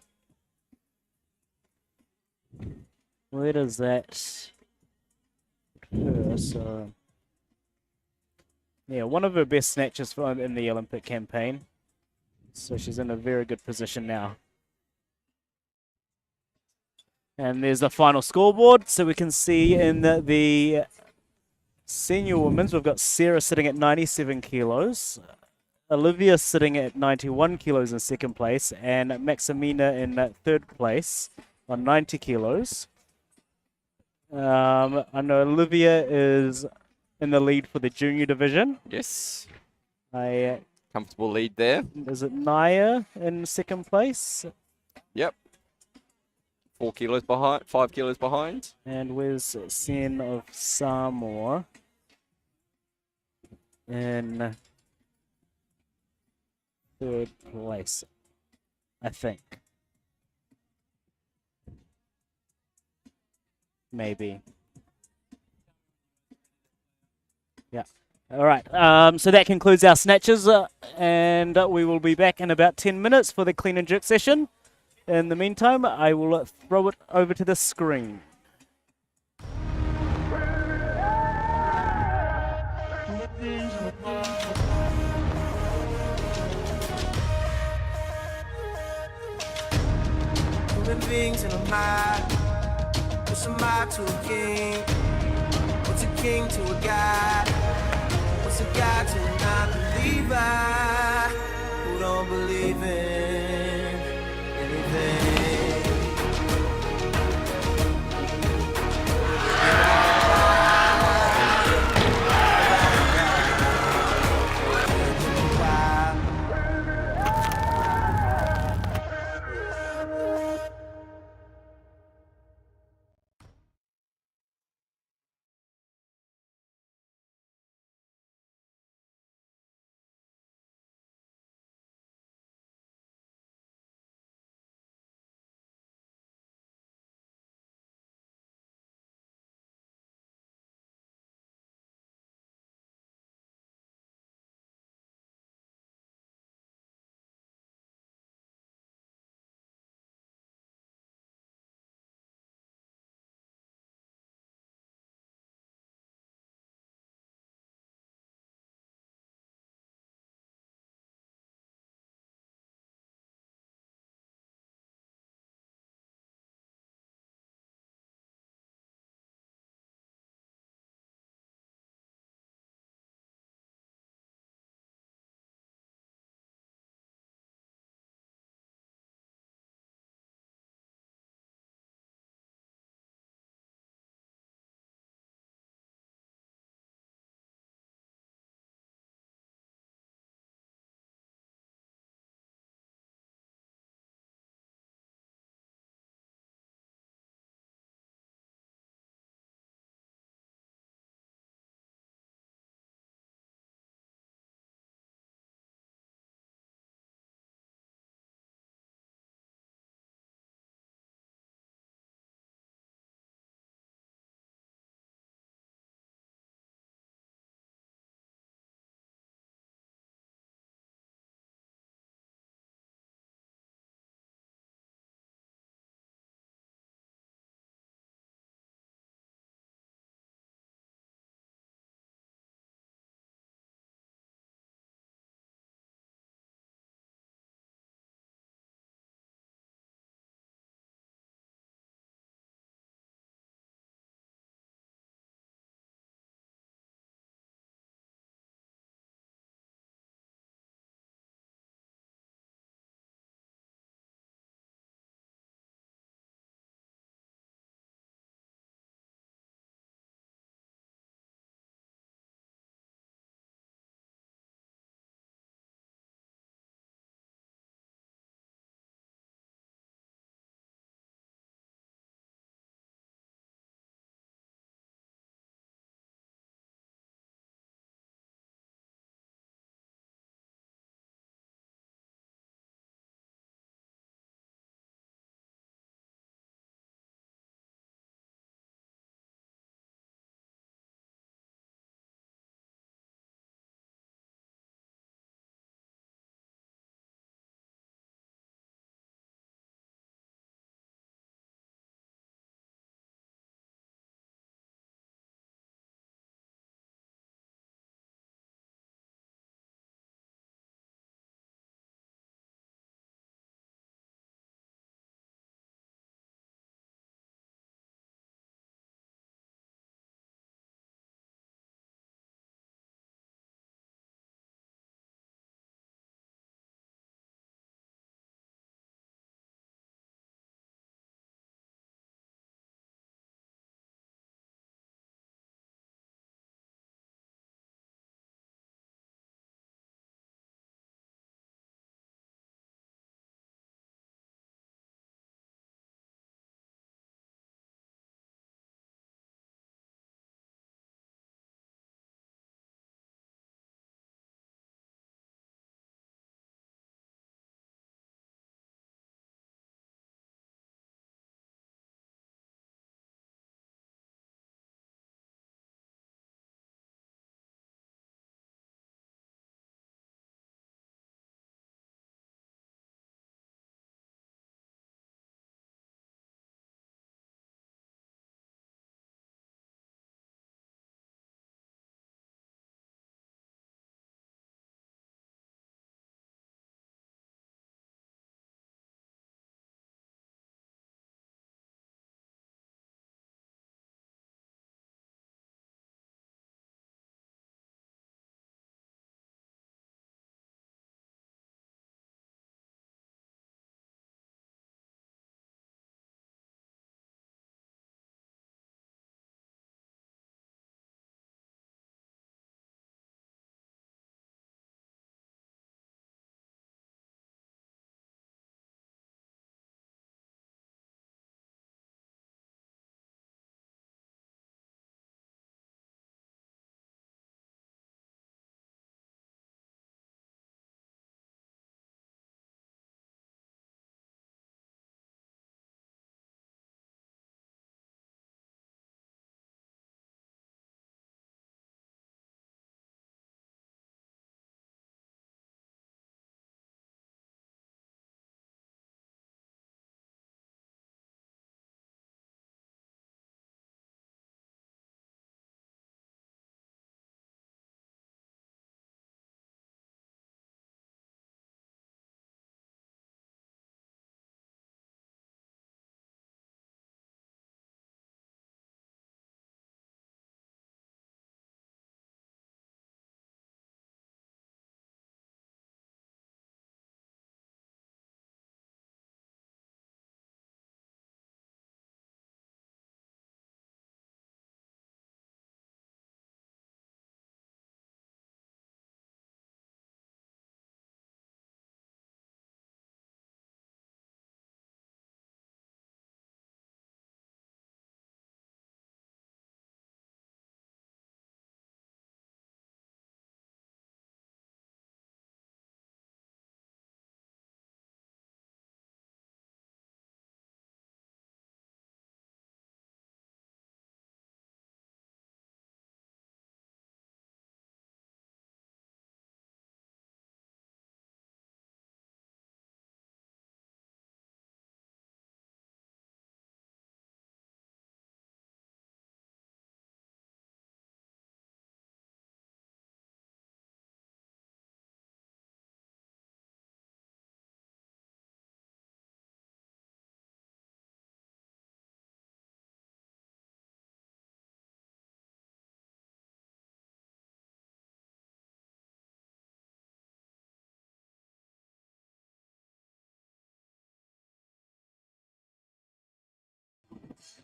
Where does that put her? So, yeah, one of her best snatches in the Olympic campaign. So she's in a very good position now. And there's the final scoreboard. So we can see in the senior women's, we've got Sarah sitting at 97 kilos. Olivia sitting at 91 kilos in second place, and Maximina in third place on 90 kilos. I know Olivia is in the lead for the junior division. Yes. Comfortable lead there. Is it Naya in second place? Yep. 4 kilos behind, 5 kilos behind. And where's Sen of Samoa? In third place, I think. Maybe. Yeah. All right. So that concludes our snatches, and we will be back in about 10 minutes for the clean and jerk session. In the meantime, I will throw it over to the screen. Moving things in a mind. Push a mind to a king. What's a king to a god? What's a god to a non-believer who don't believe in anything?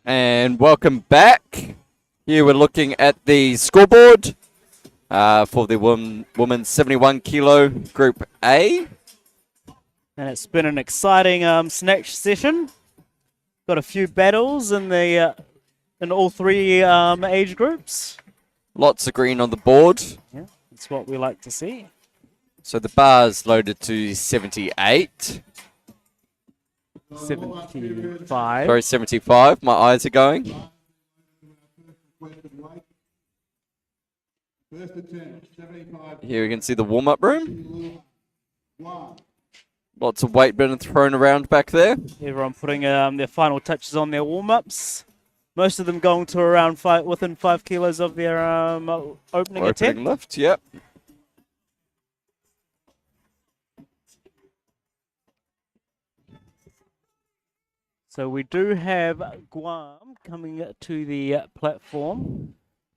And welcome back. Here we're looking at the scoreboard for the women's 71 kilo Group A. And it's been an exciting snatch session. Got a few battles in the in all three age groups. Lots of green on the board. Yeah, that's what we like to see. So the bar's loaded to 78. 75. Sorry, 75. My eyes are going. First attempt, 75. Here we can see the warm-up room. One. Lots of weight being thrown around back there. Everyone putting their final touches on their warm-ups. Most of them going to around within 5 kilos of their opening attempt. Lift, yep. So we do have Guam coming to the platform.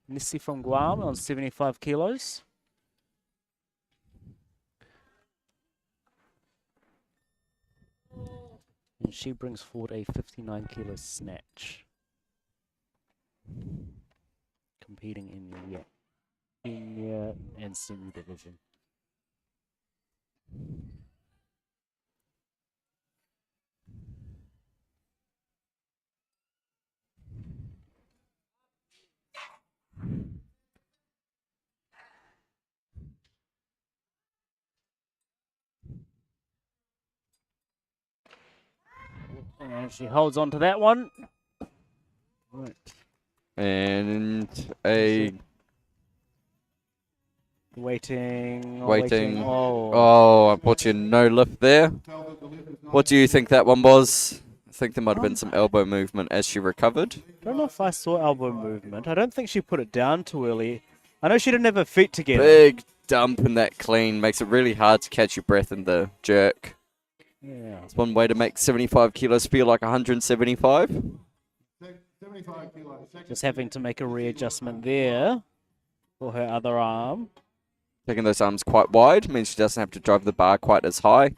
Nissi from Guam on 75 kilos. And she brings forward a 59 kilo snatch. Competing in the junior and senior division. And she holds on to that one. Right. And a Waiting. Oh, unfortunately, no lift there. What do you think that one was? I think there might have been some elbow movement as she recovered. I don't know if I saw elbow movement. I don't think she put it down too early. I know she didn't have her feet together. Big dump in that clean. Makes it really hard to catch your breath in the jerk. Yeah. It's one way to make 75 kilos feel like 175. 75 kilos. Just having to make a readjustment there for her other arm. Taking those arms quite wide means she doesn't have to drive the bar quite as high.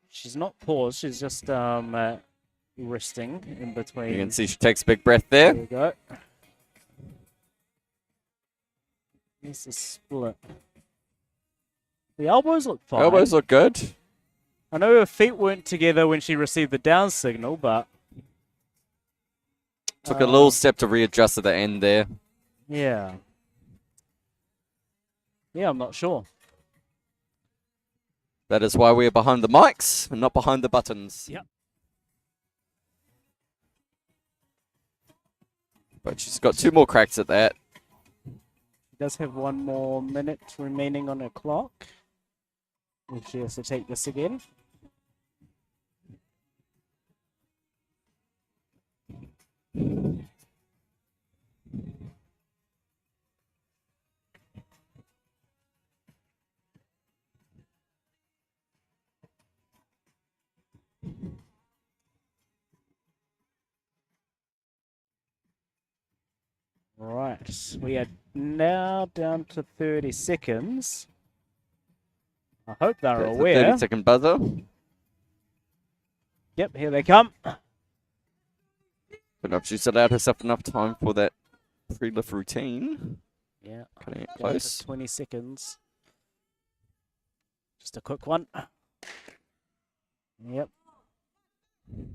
She's not paused. She's just resting in between. You can see she takes a big breath there. There we go. Here's the split. The elbows look fine. Elbows look good. I know her feet weren't together when she received the down signal, but... Took a little step to readjust at the end there. Yeah. Yeah, I'm not sure. That is why we're behind the mics and not behind the buttons. Yep. But she's got 2 more cracks at that. She does have 1 more minute remaining on her clock. If she has to take this again. Right, we are now down to 30 seconds. I hope they're That's the aware. 30-second buzzer. Yep, here they come. But if she's allowed herself enough time for that pre-lift routine. Yeah, Cutting it down close. to 20 seconds. Just a quick one. Yep.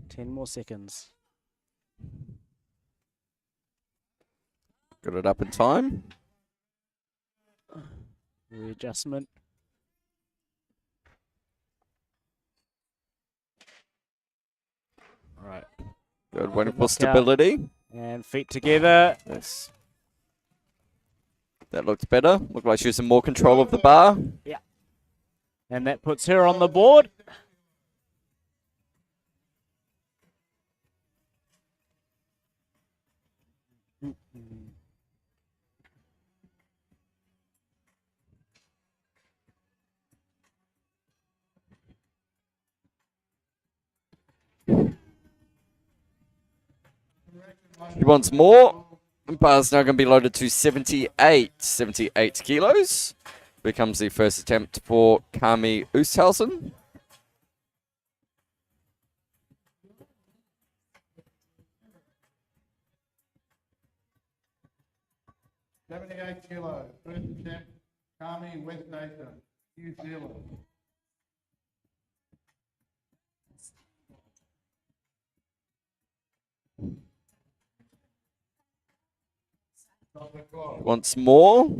10 more seconds. Got it up in time. Readjustment. All right. Good, waiting Good for knockout. stability. And feet together. Yes. That looked better. Looked like she was in more control of the bar. And that puts her on the board. She wants more. Bar's now going to be loaded to 78 kilos. Becomes the first attempt for Kami Ooshausen. $78 kilos, first attempt, Kami West Nation, New Zealand. Once more,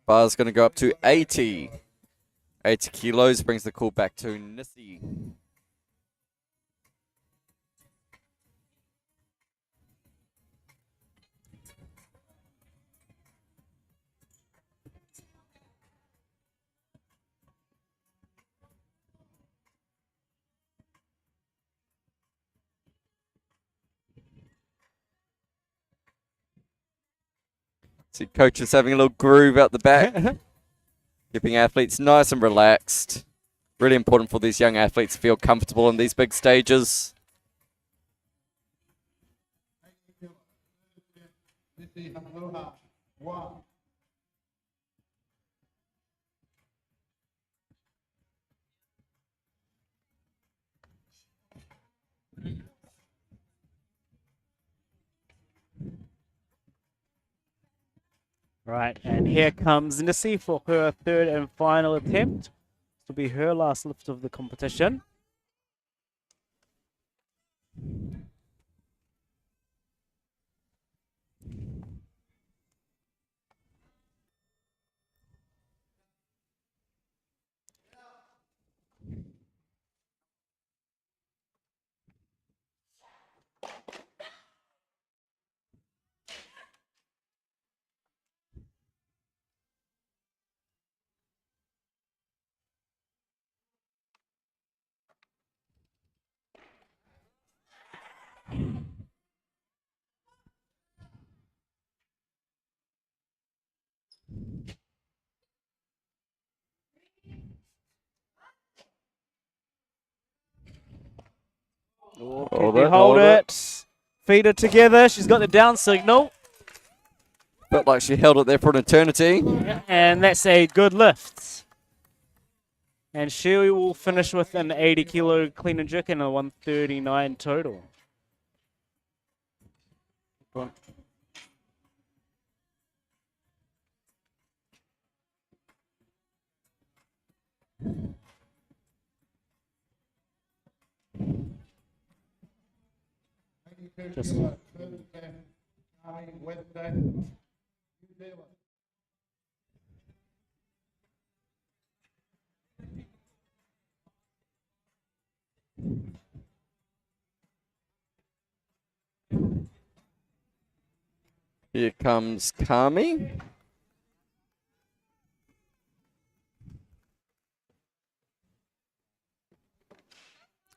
Bar's going to go up to 80. 80 kilos brings the call back to Nissi. See coaches having a little groove out the back. Keeping athletes nice and relaxed. Really important for these young athletes to feel comfortable in these big stages. Right, and here comes Nissi for her third and final attempt. This will be her last lift of the competition. Hold it. Feet are together. She's got the down signal. Felt like she held it there for an eternity. And that's a good lift. And she will finish with an 80 kilo clean and jerk and a 139 total. Just Here comes Kami.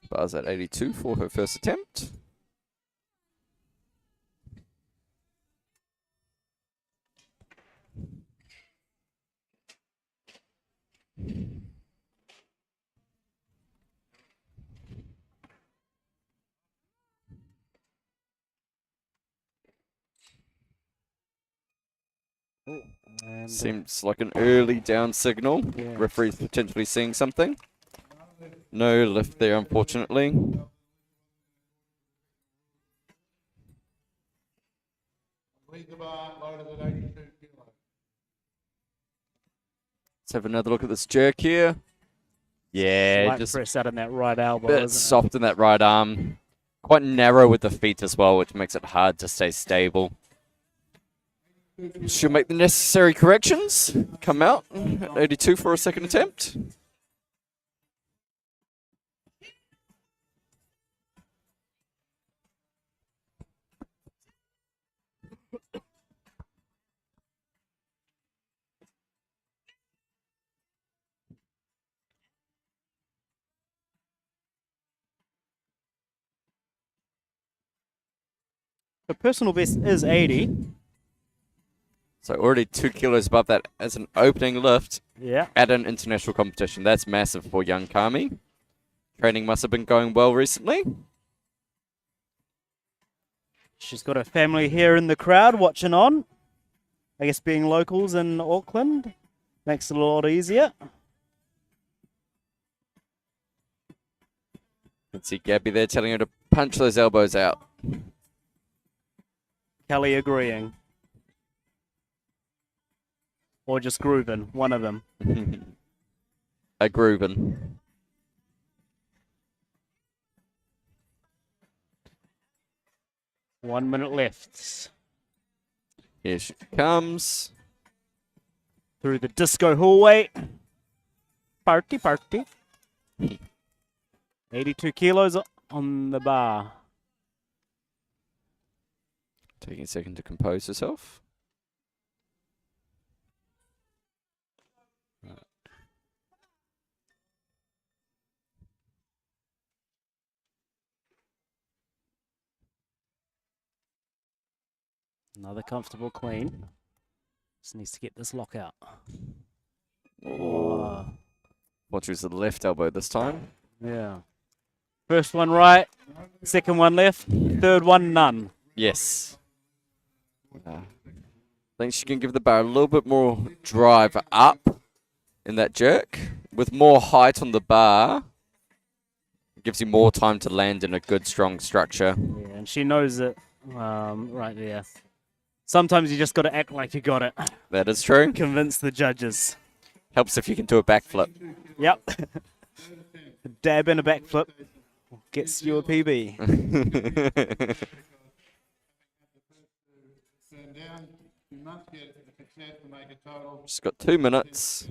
Bar's at 82 for her first attempt. Seems like an early down signal. Yeah. Referee's potentially seeing something. No lift there, unfortunately. Lead the bar, loaded at 82 kilos. Let's have another look at this jerk here. Yeah, slight just press out in that right elbow. bit Isn't soft in that right arm. Quite narrow with the feet as well, which makes it hard to stay stable. She'll make the necessary corrections. Come out at 82 for a second attempt. The personal best is 80. So already 2 kilos above that as an opening lift Yeah. at an international competition. That's massive for young Kami. Training must have been going well recently. She's got her family here in the crowd watching on. I guess being locals in Auckland makes it a lot easier. Can see Gabby there telling her to punch those elbows out. Kelly agreeing. Or just grooving, one of them. A groovin'. One minute left. Here she comes. Through the disco hallway. Party, party. 82 kilos on the bar. Taking a second to compose herself. Another comfortable clean. Just needs to get this lock out. Oh. Watch who's the left elbow this time. Yeah. First one right, second one left, third one none. Yes. I think she can give the bar a little bit more drive up in that jerk. With more height on the bar, it gives you more time to land in a good, strong structure. Yeah, and she knows it right there. Sometimes you just got to act like you got it. That is true. Convince the judges. Helps if you can do a backflip. Yep. A dab and a backflip gets you a PB. Turn down, you must get a success to make a total. She's got 2 minutes.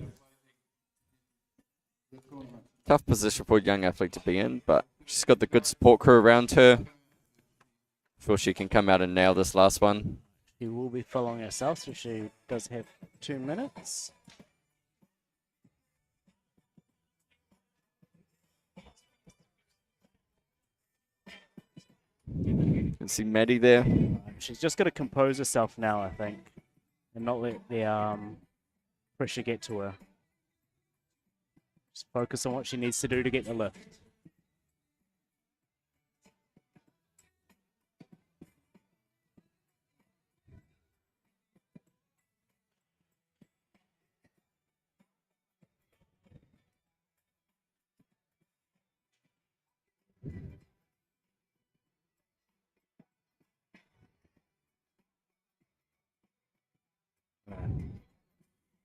Tough position for a young athlete to be in, but she's got the good support crew around her. Sure she can come out and nail this last one. She will be following herself, so she does have 2 minutes. You can see Maddie there. She's just got to compose herself now, I think, and not let the pressure get to her. Just focus on what she needs to do to get the lift.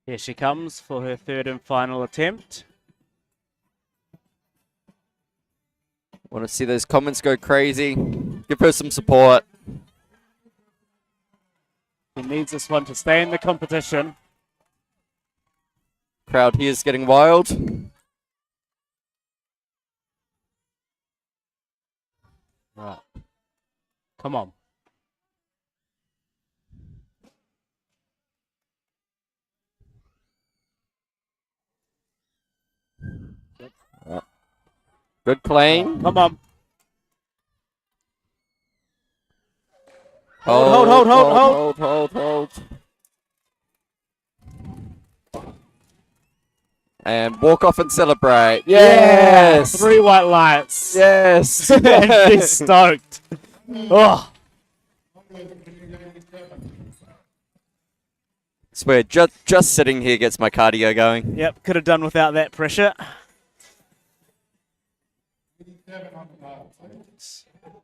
Here she comes for her third and final attempt. Want to see those comments go crazy. Give her some support. She needs this one to stay in the competition. Crowd here is getting wild. Right. Come on. Good clean. Come on. Hold. And walk off and celebrate. Yes! 3 white lights. Yes! And she's stoked. Oh. Swear, just sitting here gets my cardio going. Yep, could have done without that pressure.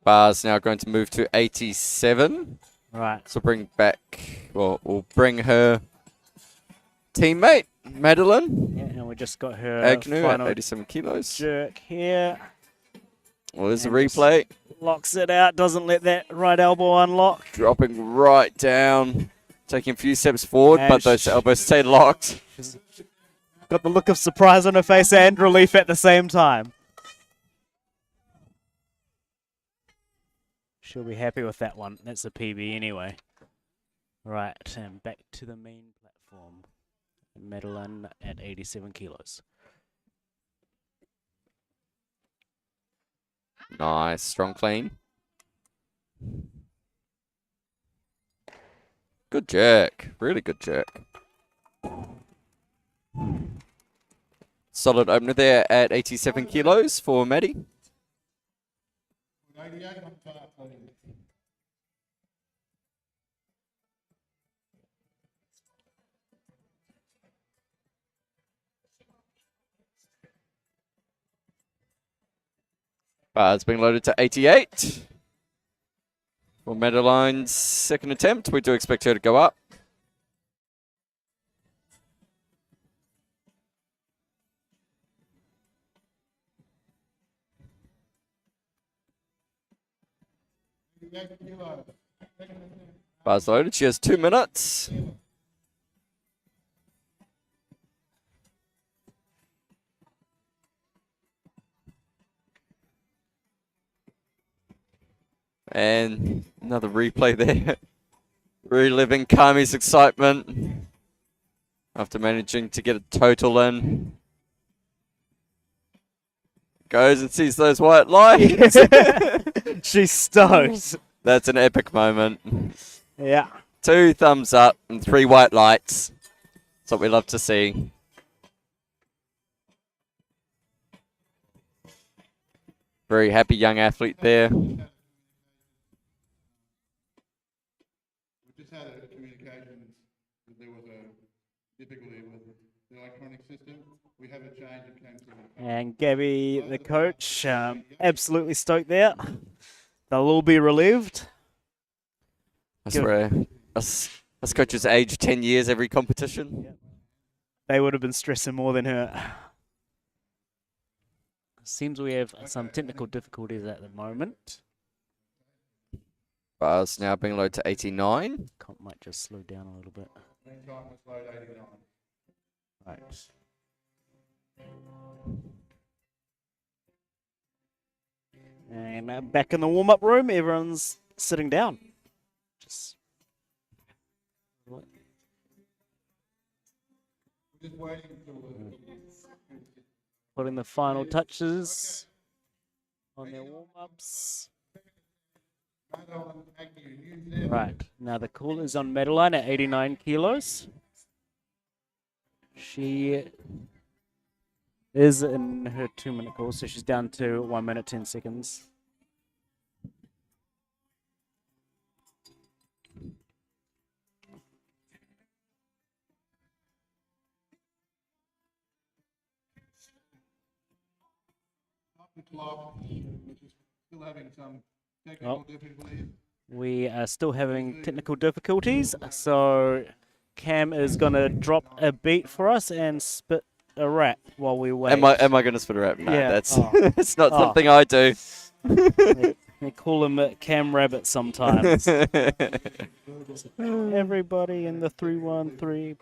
Bar's now going to move to 87. Right. So we'll bring her teammate, Madeline Yeah, and we just got her Agnew at final 87 kilos. jerk here. Well, there's a And just replay. Locks it out, doesn't let that right elbow unlock. Dropping right down. Taking a few steps forward, And but those elbows stay locked. She's got the look of surprise on her face and relief at the same time. She'll be happy with that one. That's a PB anyway. Right, and back to the main platform. Madeline at 87 kilos. Nice, strong clean. Good jerk, really good jerk. Solid opener there at 87 kilos for Maddie. 88 on the bar, please. Bars being loaded to 88. For Madeline's second attempt, we do expect her to go up. Bars loaded. She has 2 minutes. And another replay there. Reliving Kami's excitement after managing to get a total in. Goes and sees those white lines. She's stoked. That's an epic moment. Yeah. 2 thumbs up and 3 white lights. That's what we love to see. Very happy young athlete there. We just had a communication that there was a difficulty with the electronic system. We have a change that came through. And Gabby, the coach, absolutely stoked there. They'll all be relieved. I swear, us coaches age 10 years every competition. Yep. They would have been stressing more than her. Seems we have some technical difficulties at the moment. Bars now being lowered to 89. Comp might just slow down a little bit. Meantime, was load 89. Right. And back in the warm-up room, everyone's sitting down. Just We're just waiting until putting the final touches on their warm-ups. Madeline Agnew, New Zealand. Right, now the call is on Madeline at 89 kilos. She is in her 2-minute call, so she's down to 1 minute 10 seconds. The clock, which is still having some technical difficulties. We are still having technical difficulties, so Cam is going to drop a beat for us and spit a rap while we wait. Am I going to spit a rap? No, Yeah. that's Oh. it's not Oh. something I do. They call him Cam Rabbit sometimes. Everybody in the 3-1-3.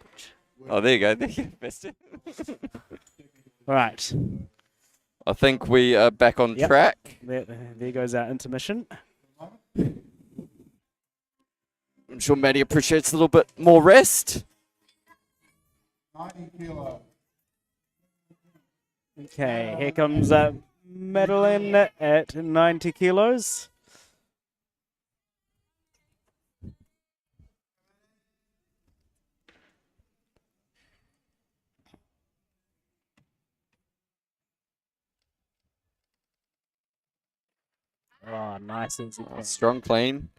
Oh, there you go. There you missed it. Right, I think we are back on Yep. track. there goes our intermission. I'm sure Maddie appreciates a little bit more rest. 90 kilo. Okay, here comes Madeline at 90 kilos. Oh, nice. Oh, strong clean.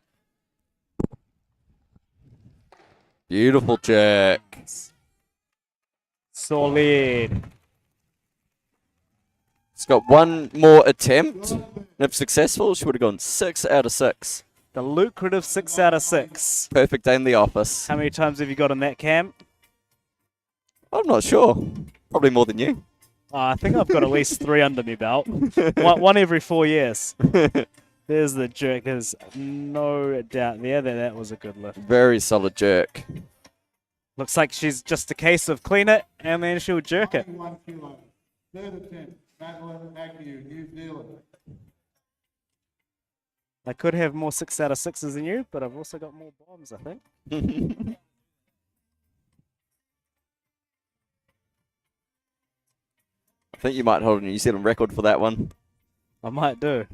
Beautiful jerk. Solid. It's got one more attempt. And if successful, she would have gone 6 out of 6. The lucrative 6 out of 6. Perfect day in the office. How many times have you got in that, Cam? I'm not sure. Probably more than you. I think I've got at least 3 under my belt. One every 4 years. There's the jerk. There's no doubt there that that was a good lift. Very solid jerk. Looks like she's just a case of clean it and then she'll jerk it. 91 kilo. Third attempt. Madeline Agnew, New Zealand. I could have more 6 out of 6s than you, but I've also got more bombs, I think. I think you might hold a New Zealand record for that one. I might do.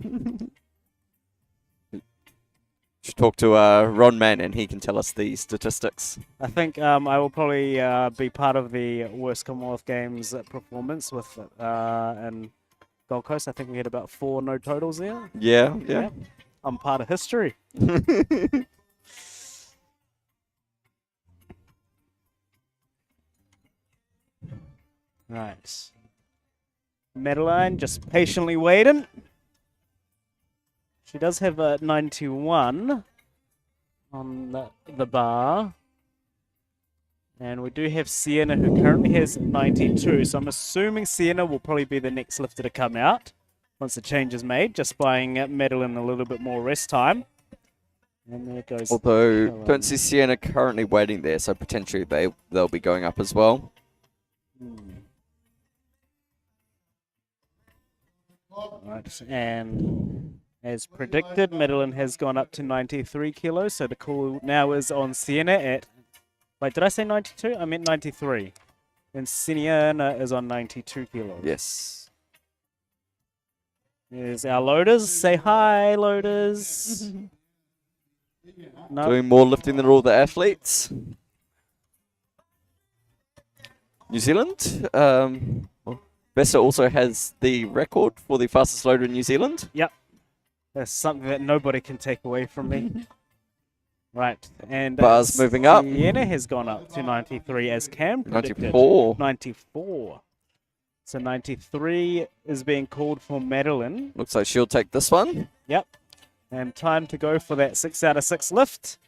Should talk to Ron Mann and he can tell us the statistics. I think I will probably be part of the worst Commonwealth Games performance with in Gold Coast. I think we had about 4 no totals there. Yeah. Yeah. I'm part of history. Right. Madeline just patiently waiting. She does have a 91 on the bar. And we do have Sienna, who currently has 92. So I'm assuming Sienna will probably be the next lifter to come out once the change is made, just buying Madeline a little bit more rest time. And there goes. Although, don't see Sienna currently waiting there, so potentially they'll be going up as well. Right, and as predicted, Madeline has gone up to 93 kilos, so the call now is on Sienna at... Wait, did I say 92? I meant 93. And Sienna is on 92 kilos. Yes. Here's our loaders. Say hi, loaders. No. Doing more lifting than all the athletes. New Zealand. Vesta also has the record for the fastest loader in New Zealand. Yep. That's something that nobody can take away from me. Right. And Bars moving up. Sienna has gone up to 93 as Cam predicted. 94. 94. So 93 is being called for Madeline. Looks like she'll take this one. Yep. And time to go for that 6 out of 6 lift.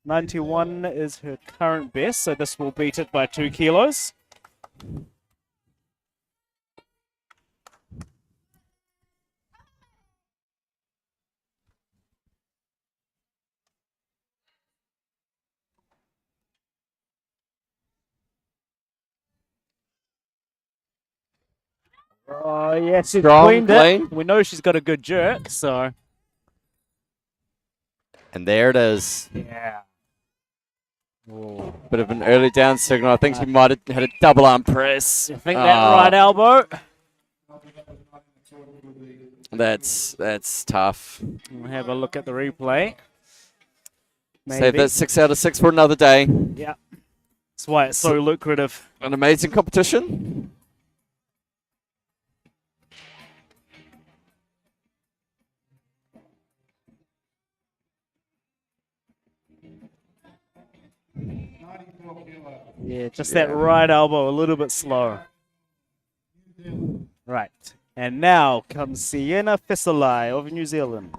91 is her current best, so this will beat it by 2 kilos. Oh, yeah, she's Strong cleaned clean. it. We know she's got a good jerk, so... And there it is. Yeah. Ooh. Bit of an early down signal. I think she might have had a double arm press. I think that right elbow. That's tough. We'll have a look at the replay. Save that 6 out of 6 for another day. Yeah. That's why it's so lucrative. An amazing competition. Yeah, just that right elbow, a little bit slow. Right. And now comes Sienna Fesolai of New Zealand.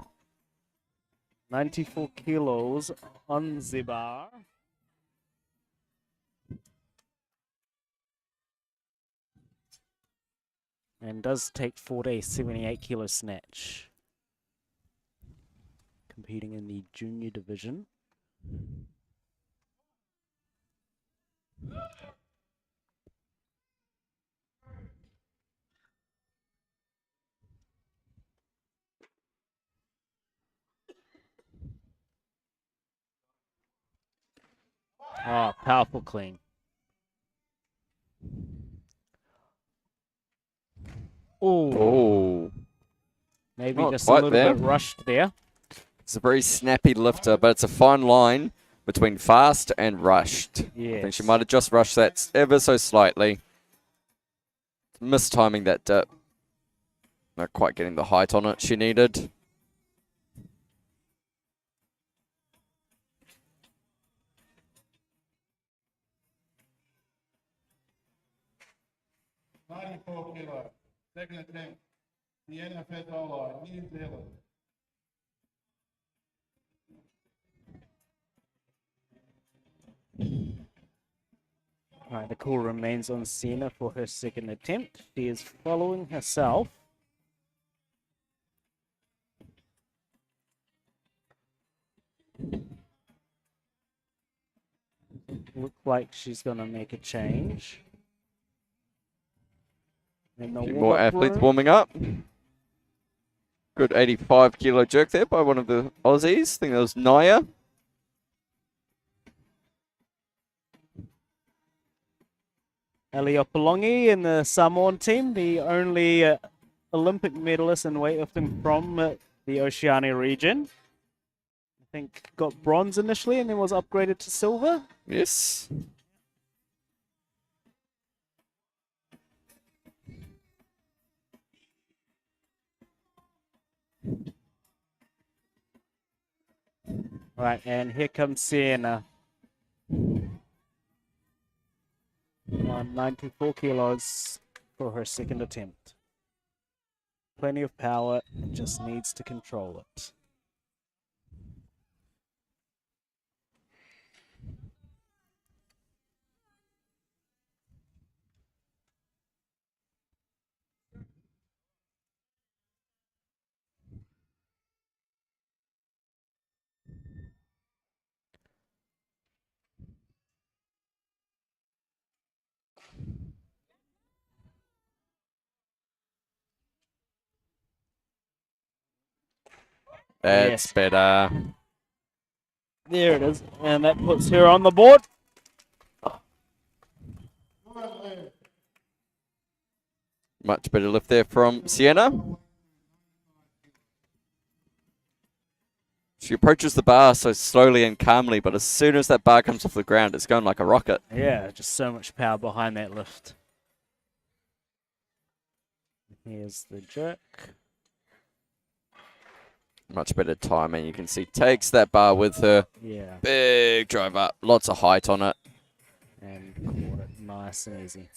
94 kilos on the bar. And does take for a 78 kilo snatch. Competing in the junior division. Oh, powerful clean. Oh. Maybe Not just a quite little there. bit rushed there. It's a very snappy lifter, but it's a fine line between fast and rushed. Yes. I think she might have just rushed that ever so slightly. Mistiming that dip. Not quite getting the height on it she needed. Kilo. Second attempt. Sienna Fesolai, New Zealand. Right, the call remains on Sienna for her second attempt. She is following herself. Looks like she's going to make a change. In the A few more warm-up athletes room. warming up. Good 85 kilo jerk there by one of the Aussies. I think that was Naya. Eliopolongi in the Samoan team, the only Olympic medalist in weightlifting from the Oceania region. I think got bronze initially and then was upgraded to silver. Yes. Right, and here comes Sienna. 94 kilos for her second attempt. plenty of power, it just needs to control it. That's Yes. better. There it is. And that puts her on the board. Much better lift there from Sienna. She approaches the bar so slowly and calmly, but as soon as that bar comes off the ground, it's going like a rocket. Yeah, just so much power behind that lift. Here's the jerk. Much better timing. You can see takes that bar with her. Yeah, Big drive up. Lots of height on it. and caught it nice and easy.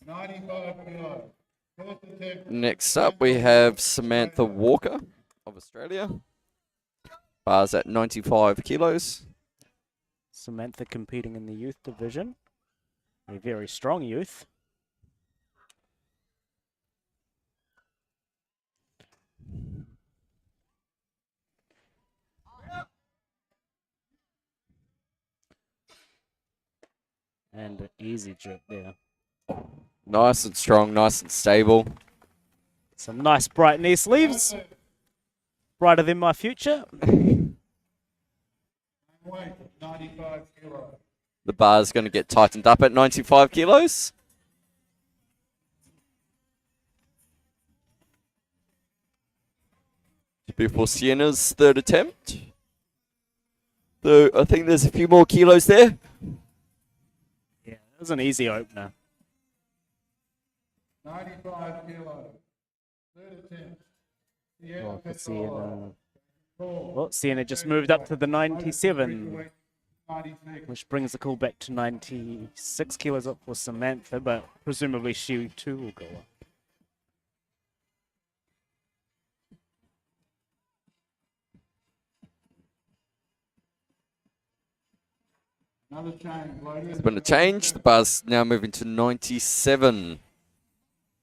95 kilos. First attempt. Next up, we have Samantha Walker of Australia. Bars at 95 kilos. Samantha competing in the youth division. A very strong youth. And an easy jerk there. Nice and strong, nice and stable. Some nice bright knee sleeves. Brighter than my future. Weight, 95 kilos. The bar's going to get tightened up at 95 kilos. Before Sienna's third attempt. Though I think there's a few more kilos there. Yeah, it was an easy opener. 95 kilos. Third attempt. Oh, for Sienna. Well, Sienna just moved up to the 97, 96. which brings the call back to 96 kilos up for Samantha, but presumably she too will go up. Another change, ladies. There's been a change. The bar's now moving to 97.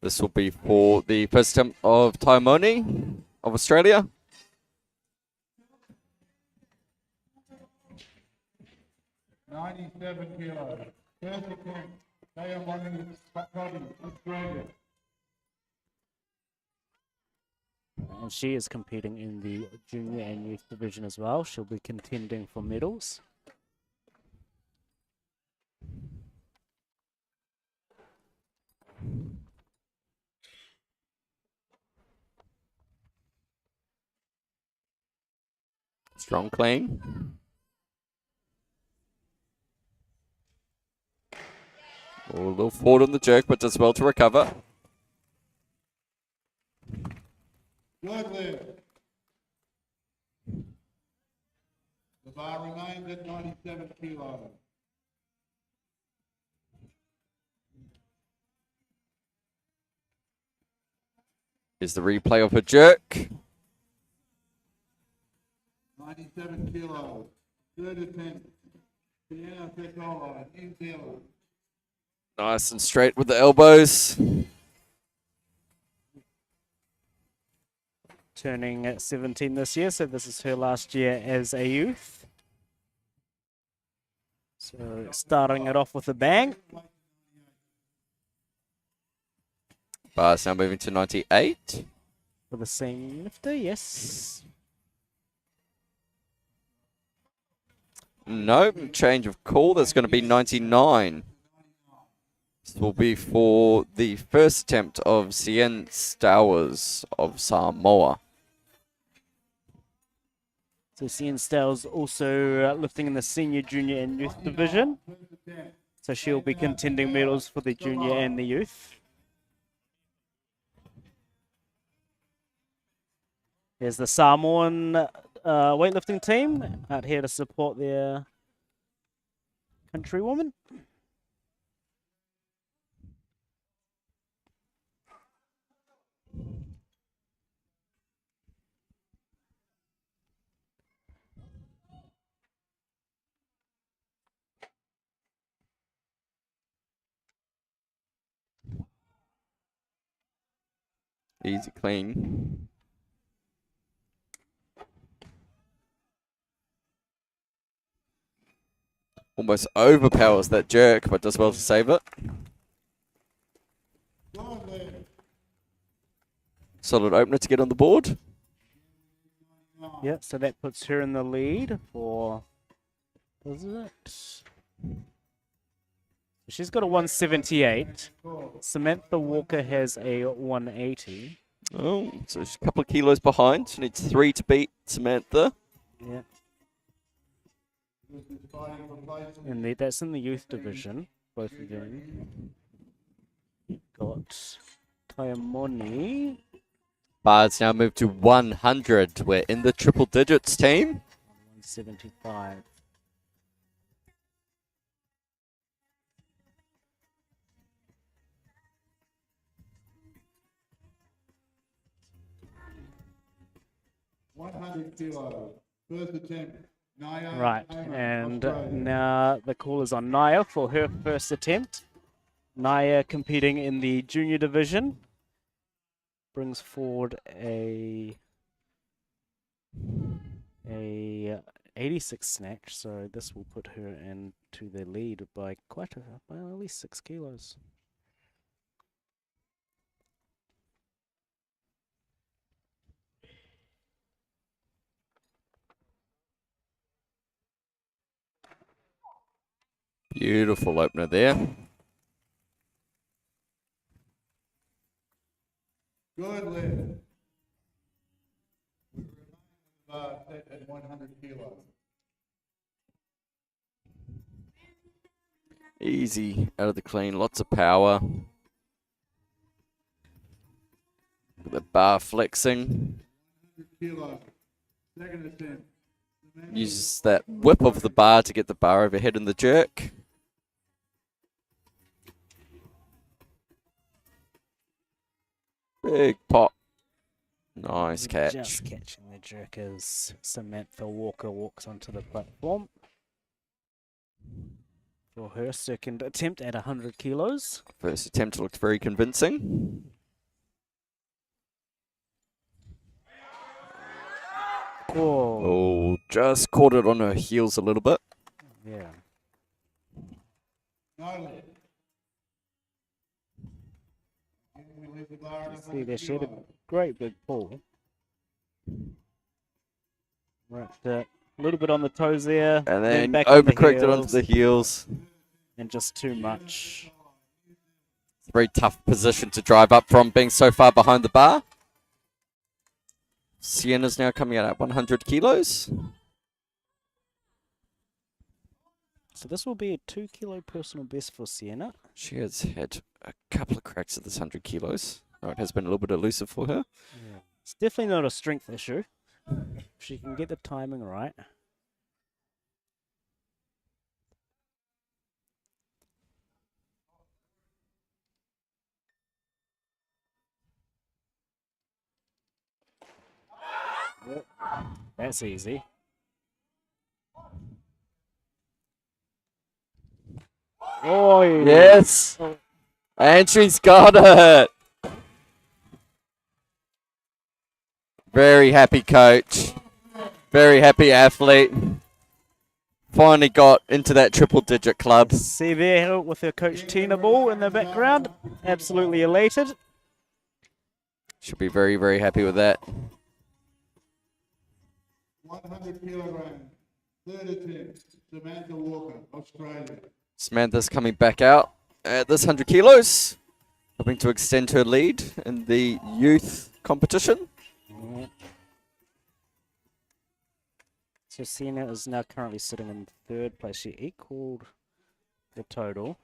This will be for the first attempt of Taimoni of Australia. $97 kilos. First attempt. Taimoni, Australia. And she is competing in the junior and youth division as well. She'll be contending for medals. Strong clean. Oh, a little forward on the jerk, but does well to recover. Good lift. The bar remains at 97 kilos. Here's the replay of her jerk. 97 kilos. Third attempt. Sienna Pecola, New Zealand. Nice and straight with the elbows. Turning at 17 this year, so this is her last year as a youth. So starting it off with a bang. Bar's now moving to 98. For the same lifter, yes. No, change of call. That's going to be 99. This will be for the first attempt of Cien Stowers of Samoa. So Cien Stowers also lifting in the senior, junior and youth division. So she'll be contending medals for the junior and the youth. Here's the Samoan weightlifting team out here to support their countrywoman. Easy clean. Almost overpowers that jerk, but does well to save it. Solid opener to get on the board. Yeah, so that puts her in the lead for, was it? She's got a 178. Samantha Walker has a 180. Oh, so she's a couple of kilos behind. She needs 3 to beat Samantha. Yeah. And that's in the youth division, both of them. Got Tayamoni. Bar's now moved to 100. We're in the triple digits, team. 175. First attempt. Naya. Right, and now the call is on Naya for her first attempt. Naya competing in the junior division. Brings forward a 86 snatch, so this will put her into the lead by by at least 6 kilos. Beautiful opener there. Good lift. Set at 100 kilos. Easy out of the clean, lots of power. The bar flexing. 100 kilos. Second attempt. Uses that whip of the bar to get the bar overhead in the jerk. Big pop. Nice catch. Just catching the jerk as Samantha Walker walks onto the platform. For her second attempt at 100 kilos. First attempt looked very convincing. Oh, Oh, just caught it on her heels a little bit. yeah. No lift. We leave the bar at See there, 100 she had a kilos. great big pull. Right, a little bit on the toes there. And then back on the overcorrected onto heels, the heels. and just too much. Very tough position to drive up from, being so far behind the bar. Sienna's now coming out at 100 kilos. So this will be a 2 kilo personal best for Sienna. She has had a couple of cracks at this 100 kilos. Oh, it has been a little bit elusive for her. Yeah. It's definitely not a strength issue. If she can get the timing right. Yep. That's easy. Oh, Yes! And she's got it! Very happy coach. Very happy athlete. Finally got into that triple digit club. See there with her coach Tina Ball in the background. Absolutely elated. She'll be very, very happy with that. 100 kilograms. Third attempt. Samantha Walker, Australia. Samantha's coming back out at this 100 kilos, hoping to extend her lead in the youth competition. Yeah. So Sienna is now currently sitting in third place. She equaled the total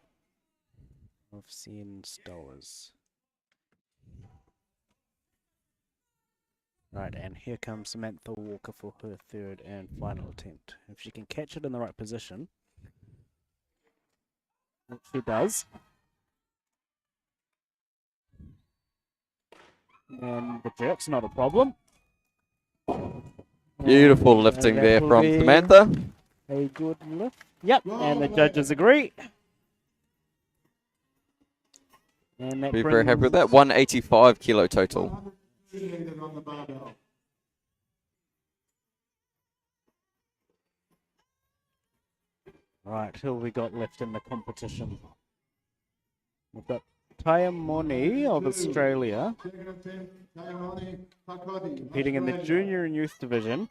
of Sienna's dollars. Right, and here comes Samantha Walker for her third and final attempt. If she can catch it in the right position, which she does. And the jerk's not a problem. Beautiful lifting that there will from be Samantha. A good lift. Yep, and the judges agree. And that Be very happy with brings that. 185 kilo total. 102 needed on the barbell. Right, who have we got left in the competition? We've got Taya Moni of Australia Second attempt, Tayamani Pakoti, competing in the Australia. junior and youth division.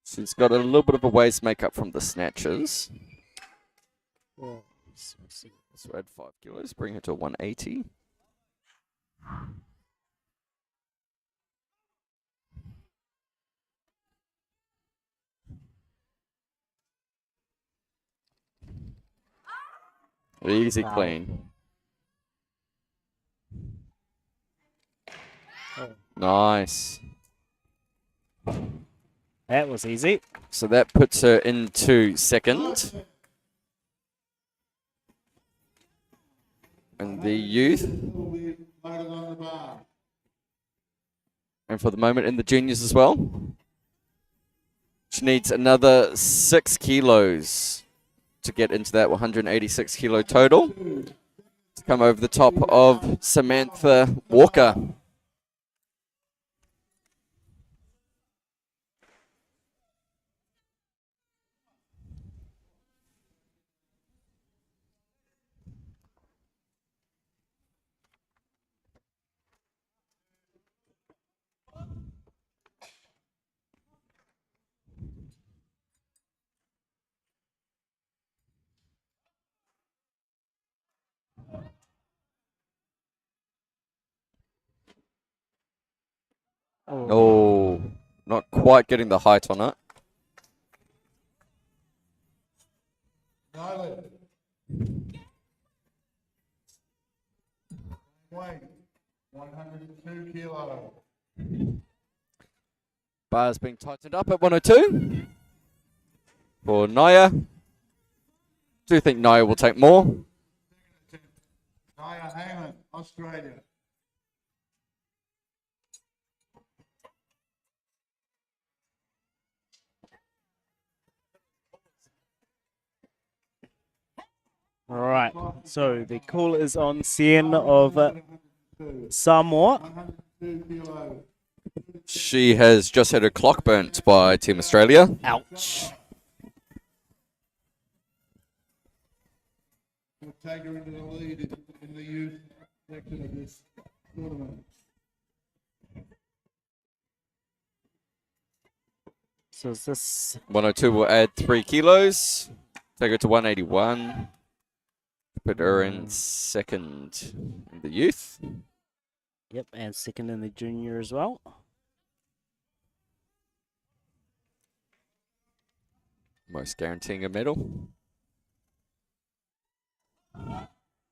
She's got a little bit of a waist makeup from the snatches. So add 5 kilos, bring her to 180. Easy Wow. clean. Oh. Nice. That was easy. So that puts her into second. And the youth, Will be loaded on the bar. and for the moment in the juniors as well. She needs another 6 kilos to get into that 186 kilo total. To come over the top of Samantha Walker. Oh, not quite getting the height on it. Nyland. Weight, 102 kilo. Bar's being tightened up at 102 for Naya. Do you think Naya will take more? Naya Heyman, Australia. Right, so the call is on Sien of Samoa. 102 kilo. She has just had her clock burnt by Team Australia. Ouch. We'll take her into the lead in the youth section of this tournament. So is this 102 will add 3 kilos. Take her to 181. Put her in second in the youth. Yep, and second in the junior as well. Most guaranteeing a medal.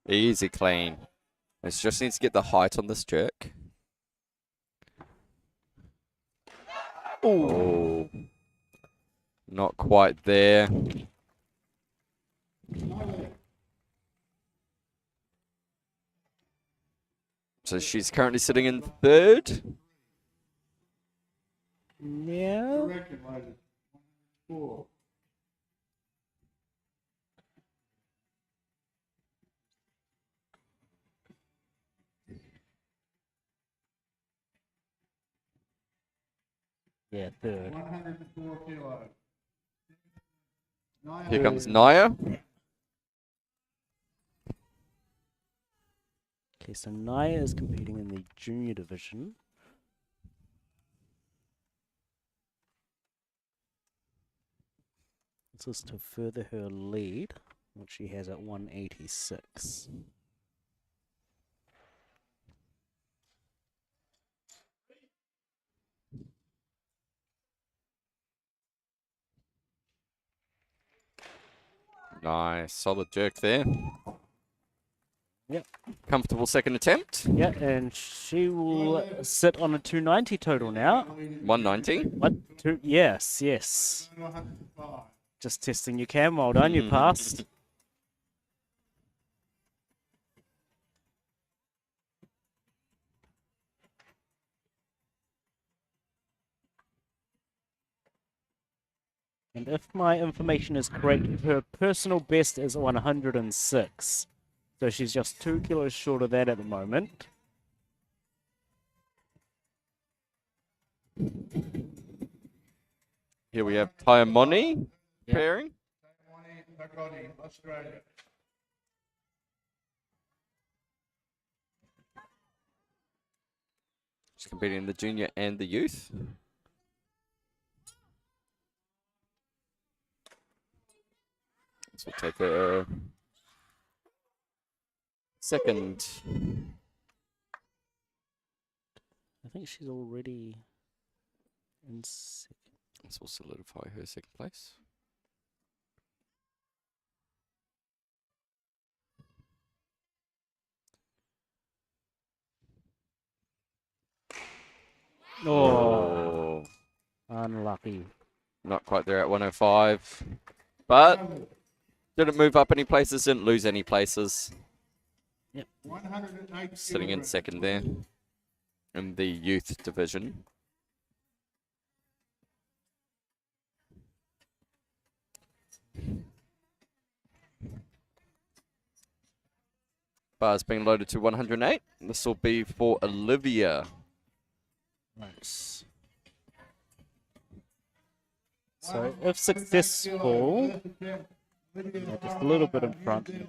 Easy clean. It just needs to get the height on this jerk. Oh, not quite there. So she's currently sitting in third. Yeah. Reckon, ladies. 4. Yeah, third. 104 kilo. Naya Here comes Heyman. Naya. Okay, so Naya is competing in the junior division. This is to further her lead, which she has at 186. Nice, solid jerk there. Yep. Comfortable second attempt. Yeah, and she will sit on a 290 total now. 190. What? Yes, yes. 105. Just testing your cam. Well done, you passed. And if my information is correct, her personal best is 106. So she's just 2 kilos short of that at the moment. Here we have Taimoni pairing. Australia. She's competing in the junior and the youth. This will take a second. I think she's already in second. This will solidify her second place. Oh, unlucky. Not quite there at 105. But didn't move up any places, didn't lose any places. 108 Sitting in second there in the youth division. Bar's being loaded to 108. This will be for Olivia. Nice. So if successful, just a little bit in front.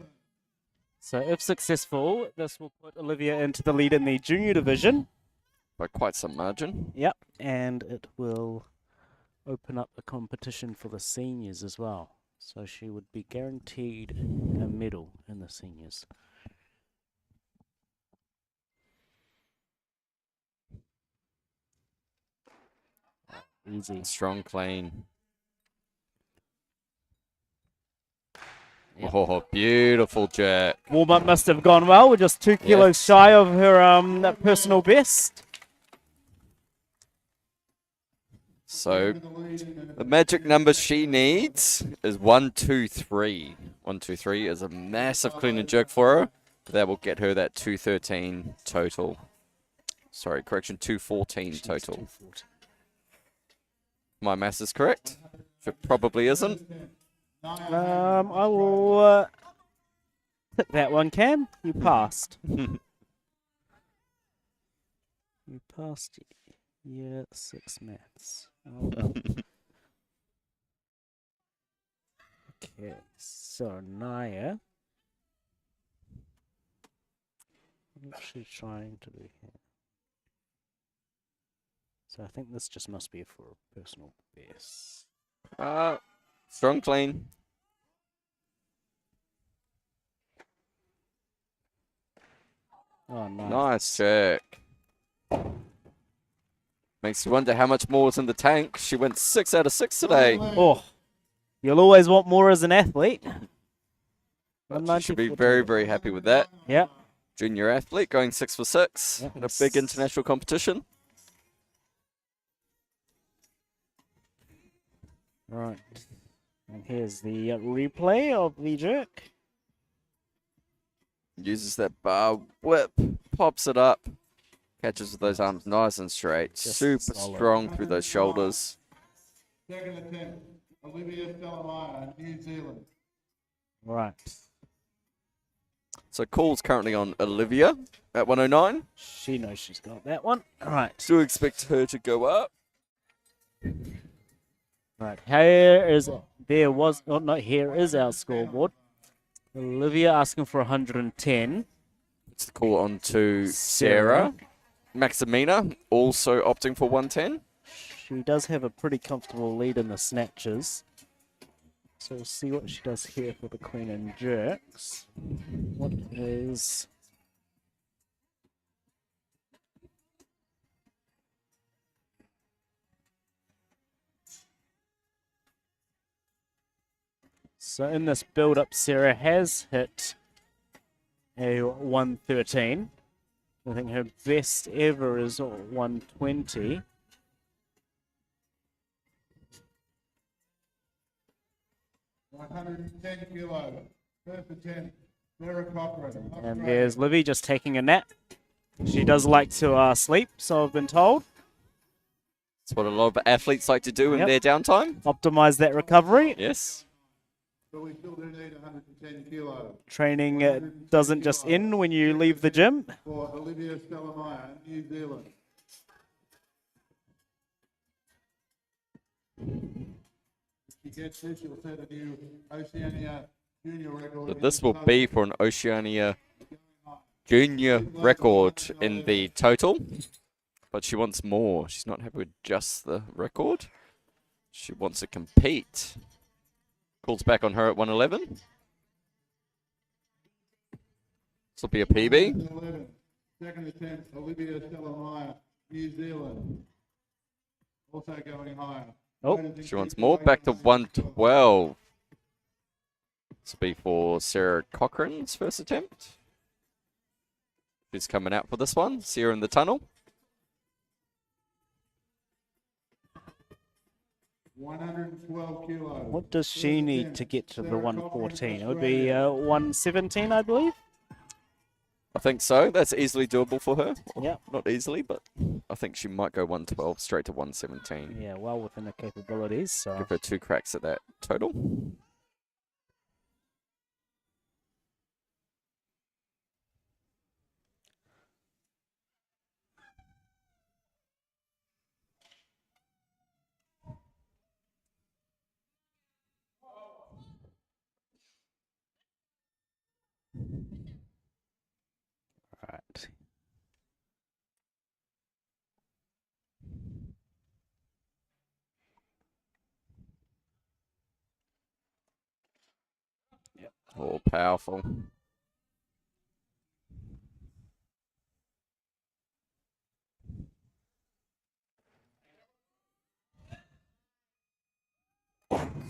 So if successful, this will put Olivia into the lead in the junior division. By quite some margin. Yep, and it will open up the competition for the seniors as well. So she would be guaranteed a medal in the seniors. Easy. Strong, clean. Yep. Oh, beautiful jerk. Warm-up must have gone well. We're just 2 kilos Yes. shy of her personal best. So the magic number she needs is 123. 123 is a massive clean and jerk for her. That will get her that 213 total. Sorry, correction, 214 total. My maths is correct. If it probably isn't. I will hit that one, Cam. You passed. You passed year 6 maths. Well done. Okay, so Naya. What's she trying to do here? So I think this just must be for a personal best. Strong, clean. Oh, nice. Nice check. Makes you wonder how much more was in the tank. She went 6 out of 6 today. Oh, you'll always want more as an athlete. She should be very, very happy with that. Yeah. Junior athlete going 6 for 6 Yep. in a big international competition. Right. And here's the replay of the jerk. Uses that bar whip, pops it up, catches with those arms nice and straight. Just Super solid. strong through those shoulders. Second attempt, Olivia Salamaya, New Zealand. Right. So call's currently on Olivia at 109. She knows she's got that one. Right. Still expect her to go up. Right. Here is our scoreboard. Olivia asking for 110. It's the call on to Sarah. Maximina also opting for 110. She does have a pretty comfortable lead in the snatches. So we'll see what she does here for the clean and jerks. What is... So in this build-up, Sarah has hit a 113. I think her best ever is 120. $110 kilos. First attempt, Sarah Cochran. And there's Livy just taking a nap. She does like to sleep, so I've been told. It's what a lot of athletes like to do in Yep. their downtime. Optimize that recovery. Yes. but we still do need 110 kilos. Training doesn't just end when you leave the gym. For Olivia Stellamaya, New Zealand. If she gets this, she'll set a new Oceania junior record. So this will be for an Oceania junior record in the total. But she wants more. She's not happy with just the record. She wants to compete. Calls back on her at 111. This will be a PB. 11. Second attempt, Olivia Stellamaya, New Zealand. Also going higher. Oh. She wants more. Back to 112. This will be for Sarah Cochrane's first attempt. She's coming out for this one. See her in the tunnel. 112 kilos. What does she need to get to the 114? It would be 117, I believe. I think so. That's easily doable for her. Yeah. Not easily, but I think she might go 112 straight to 117. Yeah, well within her capabilities. So. Give her 2 cracks at that total. Right. Oh, powerful.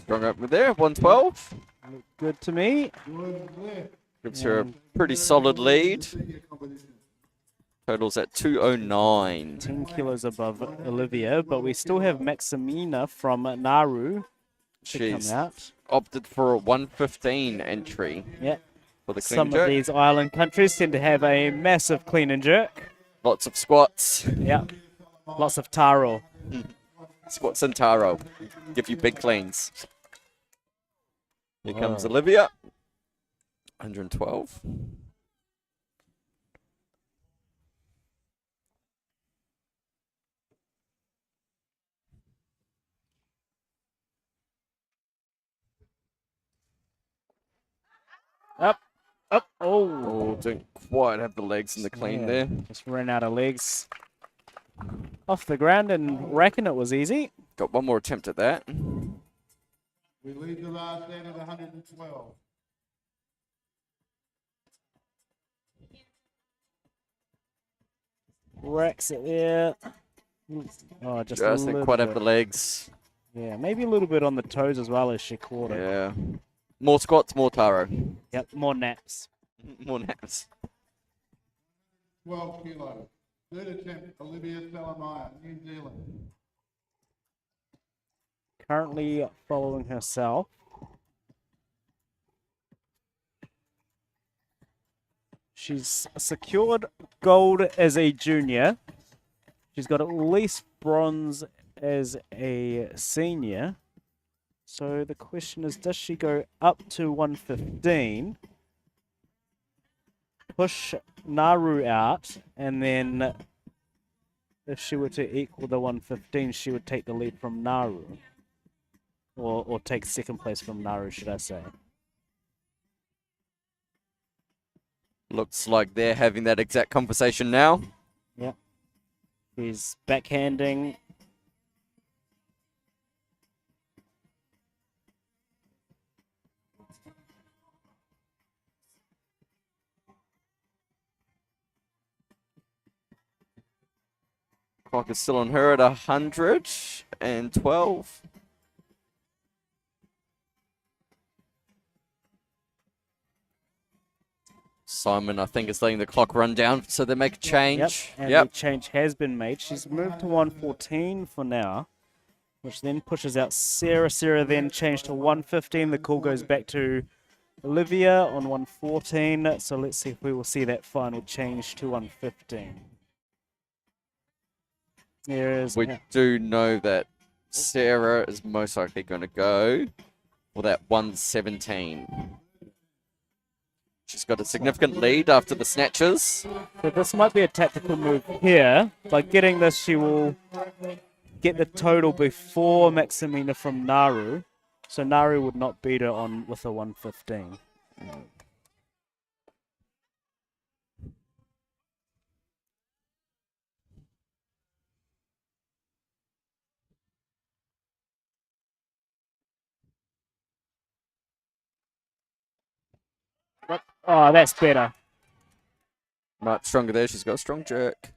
Strong up with there, 112. Look good to me. Gives her a pretty solid lead. Totals at 209. 10 kilos above Olivia, but we still have Maximina from Nauru to She's come out. opted for a 115 entry Yeah. for the clean Some and jerk. of these island countries tend to have a massive clean and jerk. Lots of squats. Yeah. Lots of taro. Squats and taro. Give you big cleans. Here comes Olivia. 112. Up. Up. Oh. Oh, didn't quite have the legs in the clean Yeah, there. Just ran out of legs. Off the ground and reckon it was easy. Got one more attempt at that. We leave the last end at 112. Racks it there. Oh, just a Just didn't little quite bit. have the legs. Yeah, maybe a little bit on the toes as well as she caught it. Yeah. More squats, more taro. Yep, more naps. More naps. 12 kilos. Third attempt, Olivia Stellamaya, New Zealand. Currently following herself. She's secured gold as a junior. She's got at least bronze as a senior. So the question is, does she go up to 115, push Nauru out, and then if she were to equal the 115, she would take the lead from Nauru? Or take second place from Nauru, should I say. Looks like they're having that exact conversation now. Yep. He's backhanding. Clock is still on her at 112. Simon, I think, is letting the clock run down so they make a change. Yep, and the change has been made. She's moved to 114 for now, which then pushes out Sarah. Sarah then changed to 115. The call goes back to Olivia on 114. So let's see if we will see that final change to 115. There is. We do know that Sarah is most likely going to go for that 117. She's got a significant lead after the snatches. So this might be a tactical move here. By getting this, she will get the total before Maximina from Naru. So Naru would not beat her on with a 115. Oh, that's better. Much stronger there. She's got a strong jerk.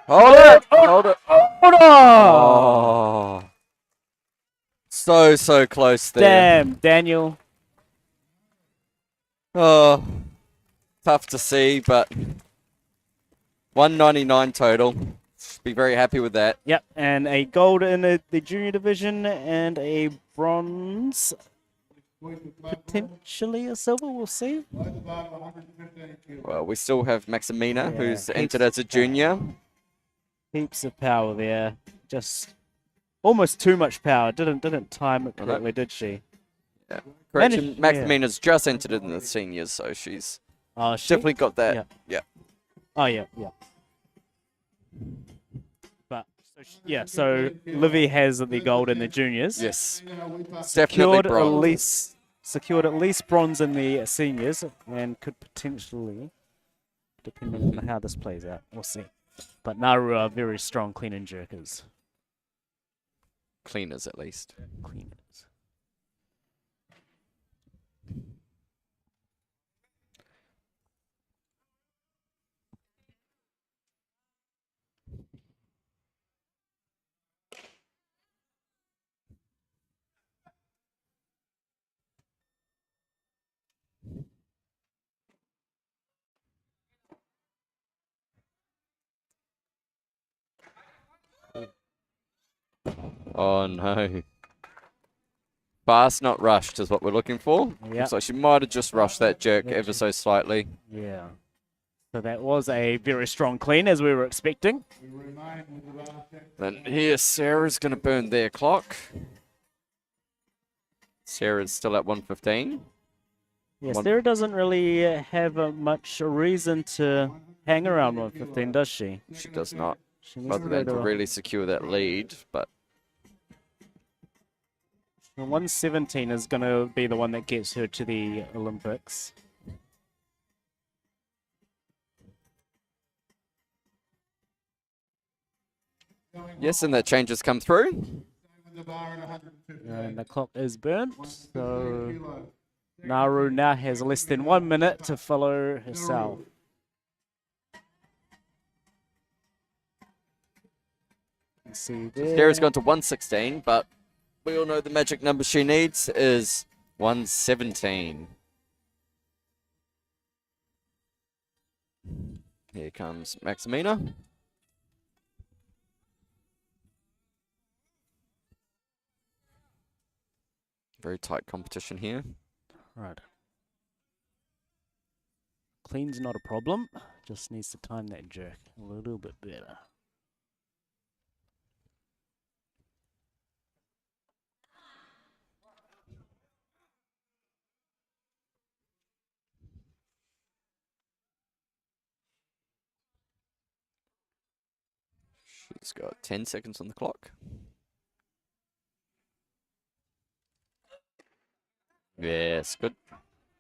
Hold it! Hold it! Oh! So close there. Damn, Daniel. Oh, tough to see, but 199 total. Be very happy with that. Yep, and a gold in the junior division and a bronze. Potentially a silver, we'll see. Well, we still have Maximina, Yeah, who's heaps entered as a junior. Heaps of power there. Just almost too much power. Didn't time it correctly, did she? Yeah. Correction, Managed- Maxamina's just entered in the seniors, so she's Oh, she? definitely got that. Yeah. Yeah. Oh, yeah. But, so Livy has the gold in the juniors. Yes. It's definitely bronze. Secured at least bronze in the seniors and could potentially, depending on how this plays out, we'll see. But Naru are very strong clean and jerkers. Cleaners, at least. Cleaners. Oh, no. Fast, not rushed, is what we're looking for. Yeah. Looks like she might have just rushed that jerk ever so slightly. Yeah. So that was a very strong clean, as we were expecting. Then here, Sarah's going to burn their clock. Sarah's still at 115. Yes, One- Sarah doesn't really have much reason to hang around 115, does she? She does not. She needs Other to than go to to really secure that lead, but 117 is going to be the one that gets her to the Olympics. yes, and that change has come through. And the clock is burnt, so Naru now has less than 1 minute to follow herself. Let's see there. Sarah's gone to 116, but we all know the magic number she needs is 117. Here comes Maximina. Very tight competition here. Right. Clean's not a problem, just needs to time that jerk a little bit better. She's got 10 seconds on the clock. Yes, good.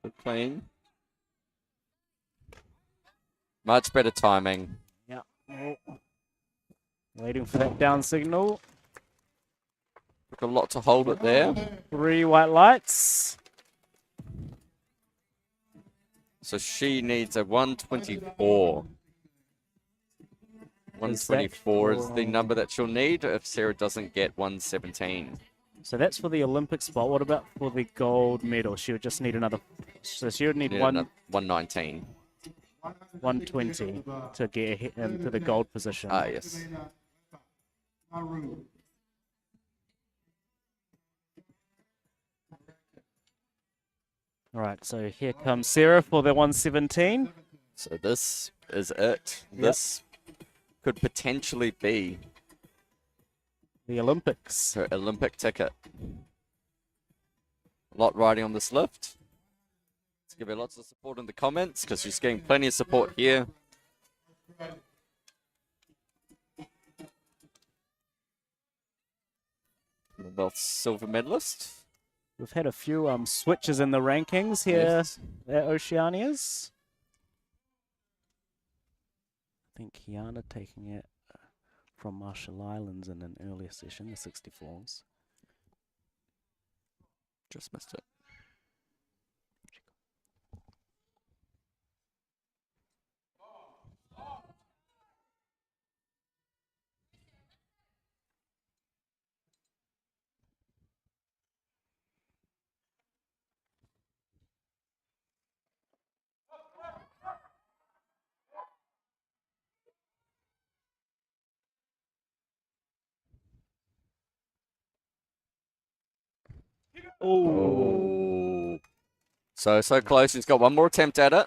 Good clean. Much better timing. Yeah. Oh. Waiting for that down signal. Took a lot to hold it there. 3 white lights. So she needs a 124. 124 is the number that she'll need if Sarah doesn't get 117. So that's for the Olympic spot. What about for the gold medal? She would just need another. So she would need Need one another 119. 120 to get into the gold position. Ah, yes. All right. So here comes Sarah for the 117. So this is it. This could potentially be the Olympics. Her Olympic ticket. A lot riding on this lift. Let's give her lots of support in the comments because she's getting plenty of support here. Well, silver medalist. We've had a few switches in the rankings here at Oceania's. I think Kiana taking it from Marshall Islands in an earlier session, the 64s. Just missed it. Oh. So close. He's got one more attempt at it.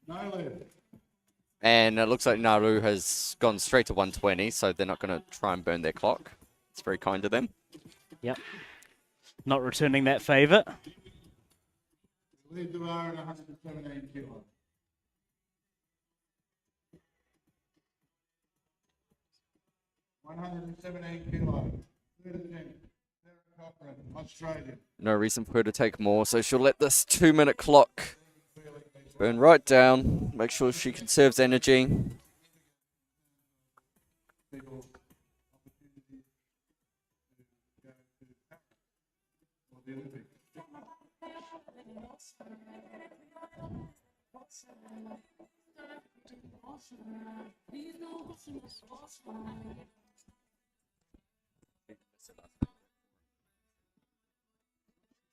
No lift. And it looks like Nauru has gone straight to 120, so they're not going to try and burn their clock. It's very kind of them. Yep. Not returning that favour. Lead the bar at 117 kilos. Australia. No reason for her to take more, so she'll let this 2-minute clock burn right down. Make sure she conserves energy. People's opportunity to go to Paris or the Olympics.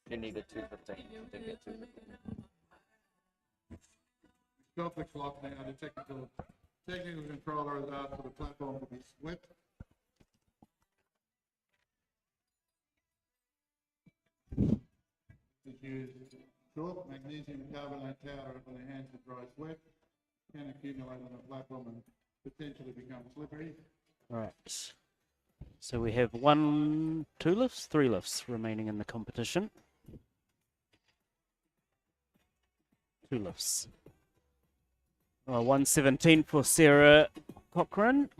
You needed 215. Didn't get 215. Stop the clock now. The technical controller has asked for the platform to be swept. Use short magnesium carbonate powder on the hands to dry sweat. Can accumulate on the platform and potentially become slippery. All right. So we have three lifts remaining in the competition. 2 lifts. 117 for Sarah Cochrane.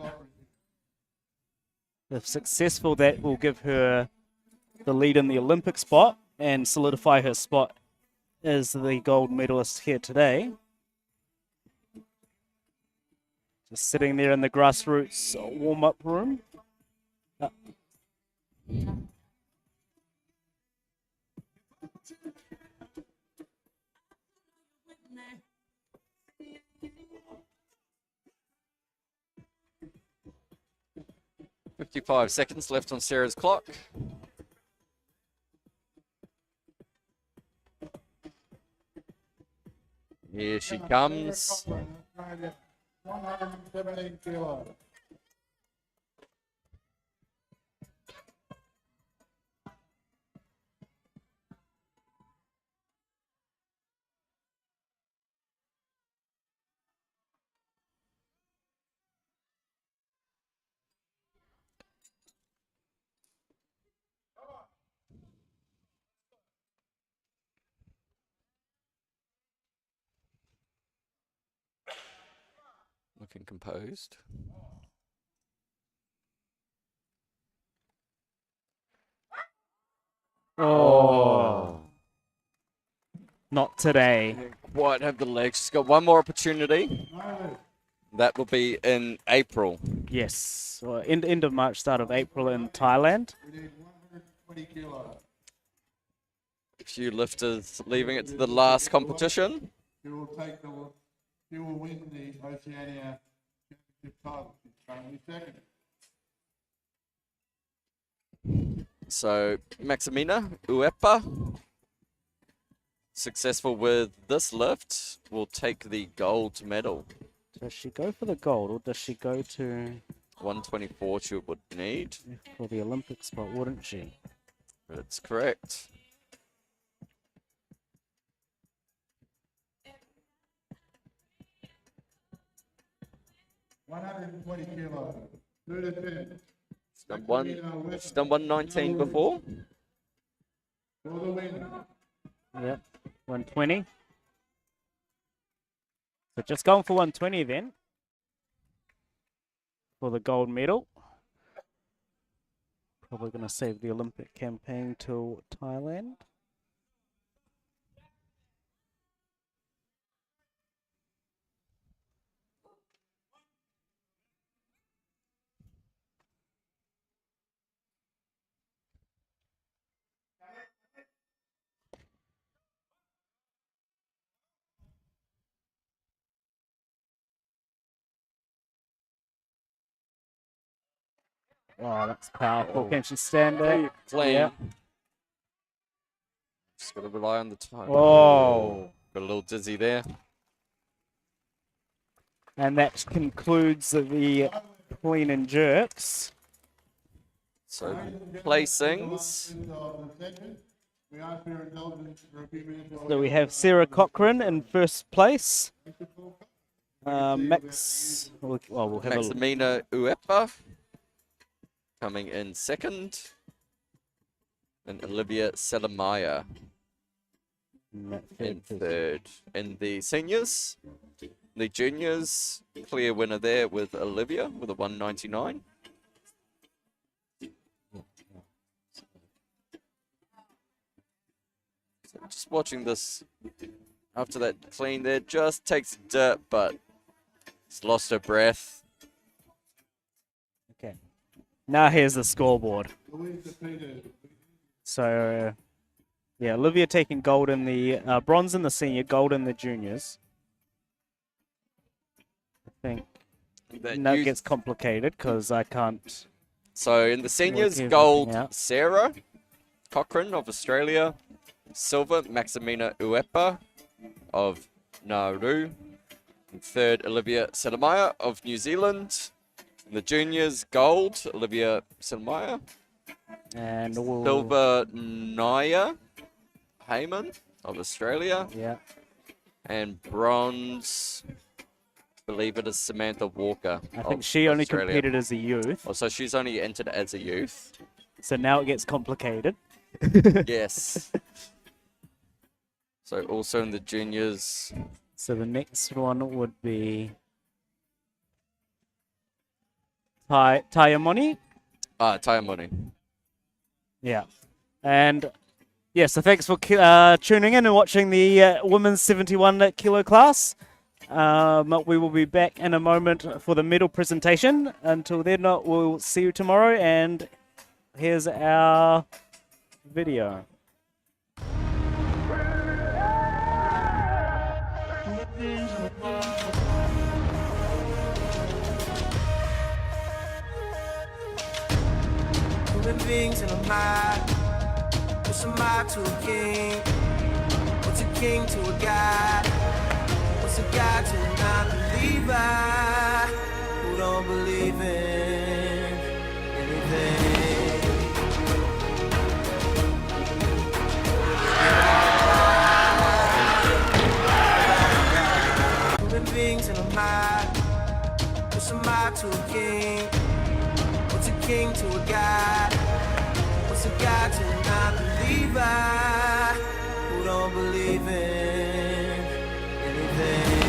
If successful, that will give her the lead in the Olympic spot and solidify her spot as the gold medalist here today. Just sitting there in the grassroots warm-up room. 55 seconds left on Sarah's clock. Here she comes. 117 kilos. Looking composed. Oh. Not today. Quite have the legs. She's got one more opportunity. That will be in April. Yes. Well, end of March, start of April in Thailand. We need 120 kilos. A few lifters leaving it to the last competition. She will win the Oceania Championship title. She's currently second. So Maximina Uepa, successful with this lift, will take the gold medal. Does she go for the gold or does she go to 124 she would need. for the Olympic spot, wouldn't she? That's correct. $120 kilos. 2 to 10. She's done 119 before. For the win. Yep, 120. So just going for 120 then for the gold medal. Probably going to save the Olympic campaign till Thailand. Oh, that's powerful. Oh. Can she stand there? Clean. Yeah. Just got to rely on the time. Whoa. Got a little dizzy there. And that concludes the clean and jerks. So placings. We ask for your indulgence for a few minutes. So we have Sarah Cochran in first place. Max, well, we'll have Maximina Uepa coming in second. And Olivia Selamaya in third. In the seniors, the juniors, clear winner there with Olivia with a 199. So just watching this after that clean there, just takes dirt, but it's lost her breath. Okay. Now here's the scoreboard. So, yeah, Olivia taking gold in the bronze in the senior, gold in the juniors. I think now it gets complicated because I can't. So in the seniors, everything gold out. Sarah Cochran of Australia, silver Maximina Uepa of Nauru, and third Olivia Selamaya of New Zealand. In the juniors, gold Olivia Selamaya, And silver Naya Heyman of Australia, yeah, and bronze, believe it is Samantha Walker. I think of she only Australia. competed as a youth. Oh, so she's only entered as a youth. So now it gets complicated. Yes. So also in the juniors, So the next one would be Tayamoni. Tayamoni. Yeah. And yeah, so thanks for tuning in and watching the women's 71 kilo class. We will be back in a moment for the medal presentation. Until then, we'll see you tomorrow. And here's our video. Human beings in a mob. What's a mob to a king? What's a king to a god? What's a god to a non-believer who don't believe in anything? Human beings in a mob. What's a mob to a king? What's a king to a god? What's a god to a non-believer who don't believe in anything?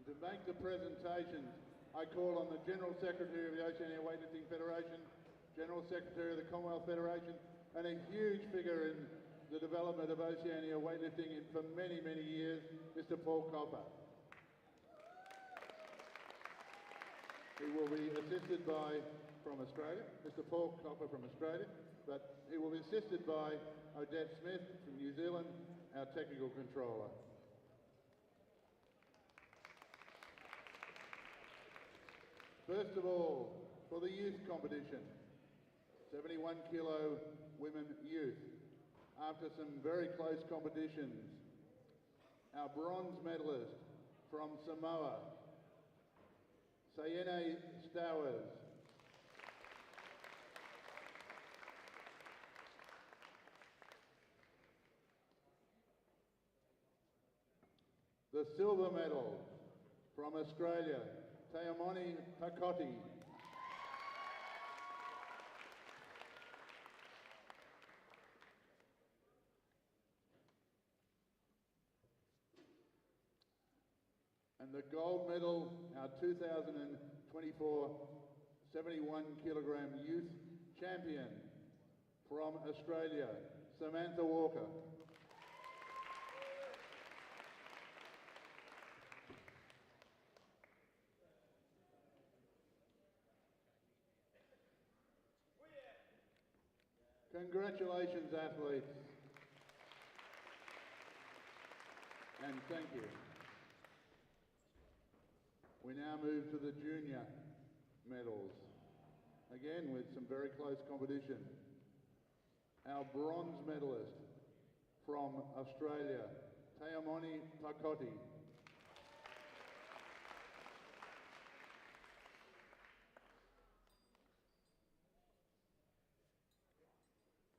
To make the presentation, I call on the General Secretary of the Oceania Weightlifting Federation, General Secretary of the Commonwealth Federation, and a huge figure in the development of Oceania weightlifting for many, many years, Mr. Paul Copper. He will be assisted by, from Australia, Mr. Paul Copper from Australia, but he will be assisted by Odette Smith from New Zealand, our technical controller. First of all, for the youth competition, 71 kilo women youth. After some very close competitions, our bronze medalist from Samoa, Sayene Stowers. The silver medal from Australia, Taimoni Pakoti. And the gold medal, our 2024 71 kilogram youth champion from Australia, Samantha Walker. Congratulations, athletes. And thank you. We now move to the junior medals. Again, with some very close competition. Our bronze medalist from Australia, Taimoni Pakoti.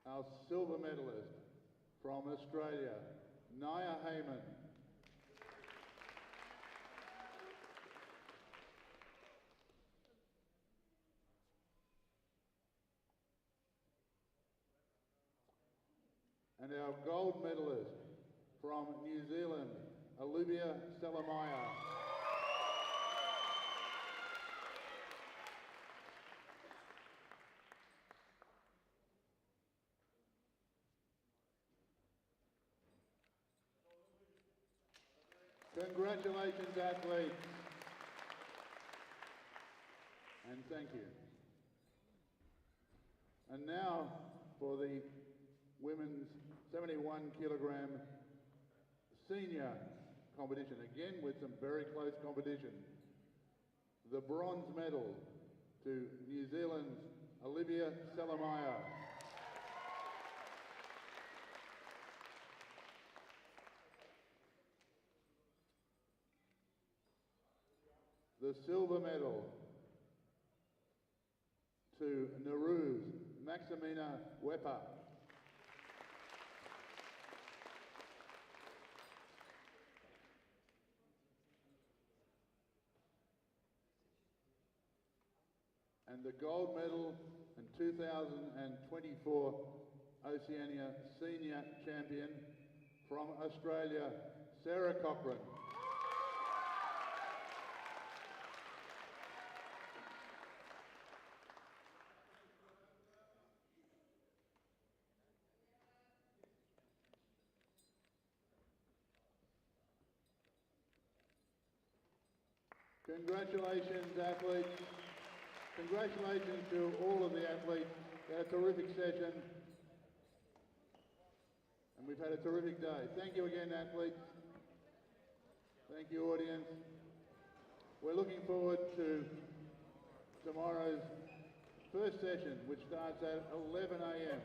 Our silver medalist from Australia, Naya Heyman. And our gold medalist from New Zealand, Olivia Salamaya. Congratulations, athletes. And thank you. And now for the women's 71 kilogram senior competition, again with some very close competition. The bronze medal to New Zealand's Olivia Salamaya. The silver medal to Nauru's Maximina Wepa. And the gold medal in 2024 Oceania Senior Champion from Australia, Sarah Cochran. Congratulations, athletes. Congratulations to all of the athletes. They had a terrific session. And we've had a terrific day. Thank you again, athletes. Thank you, audience. We're looking forward to tomorrow's first session, which starts at 11 a.m.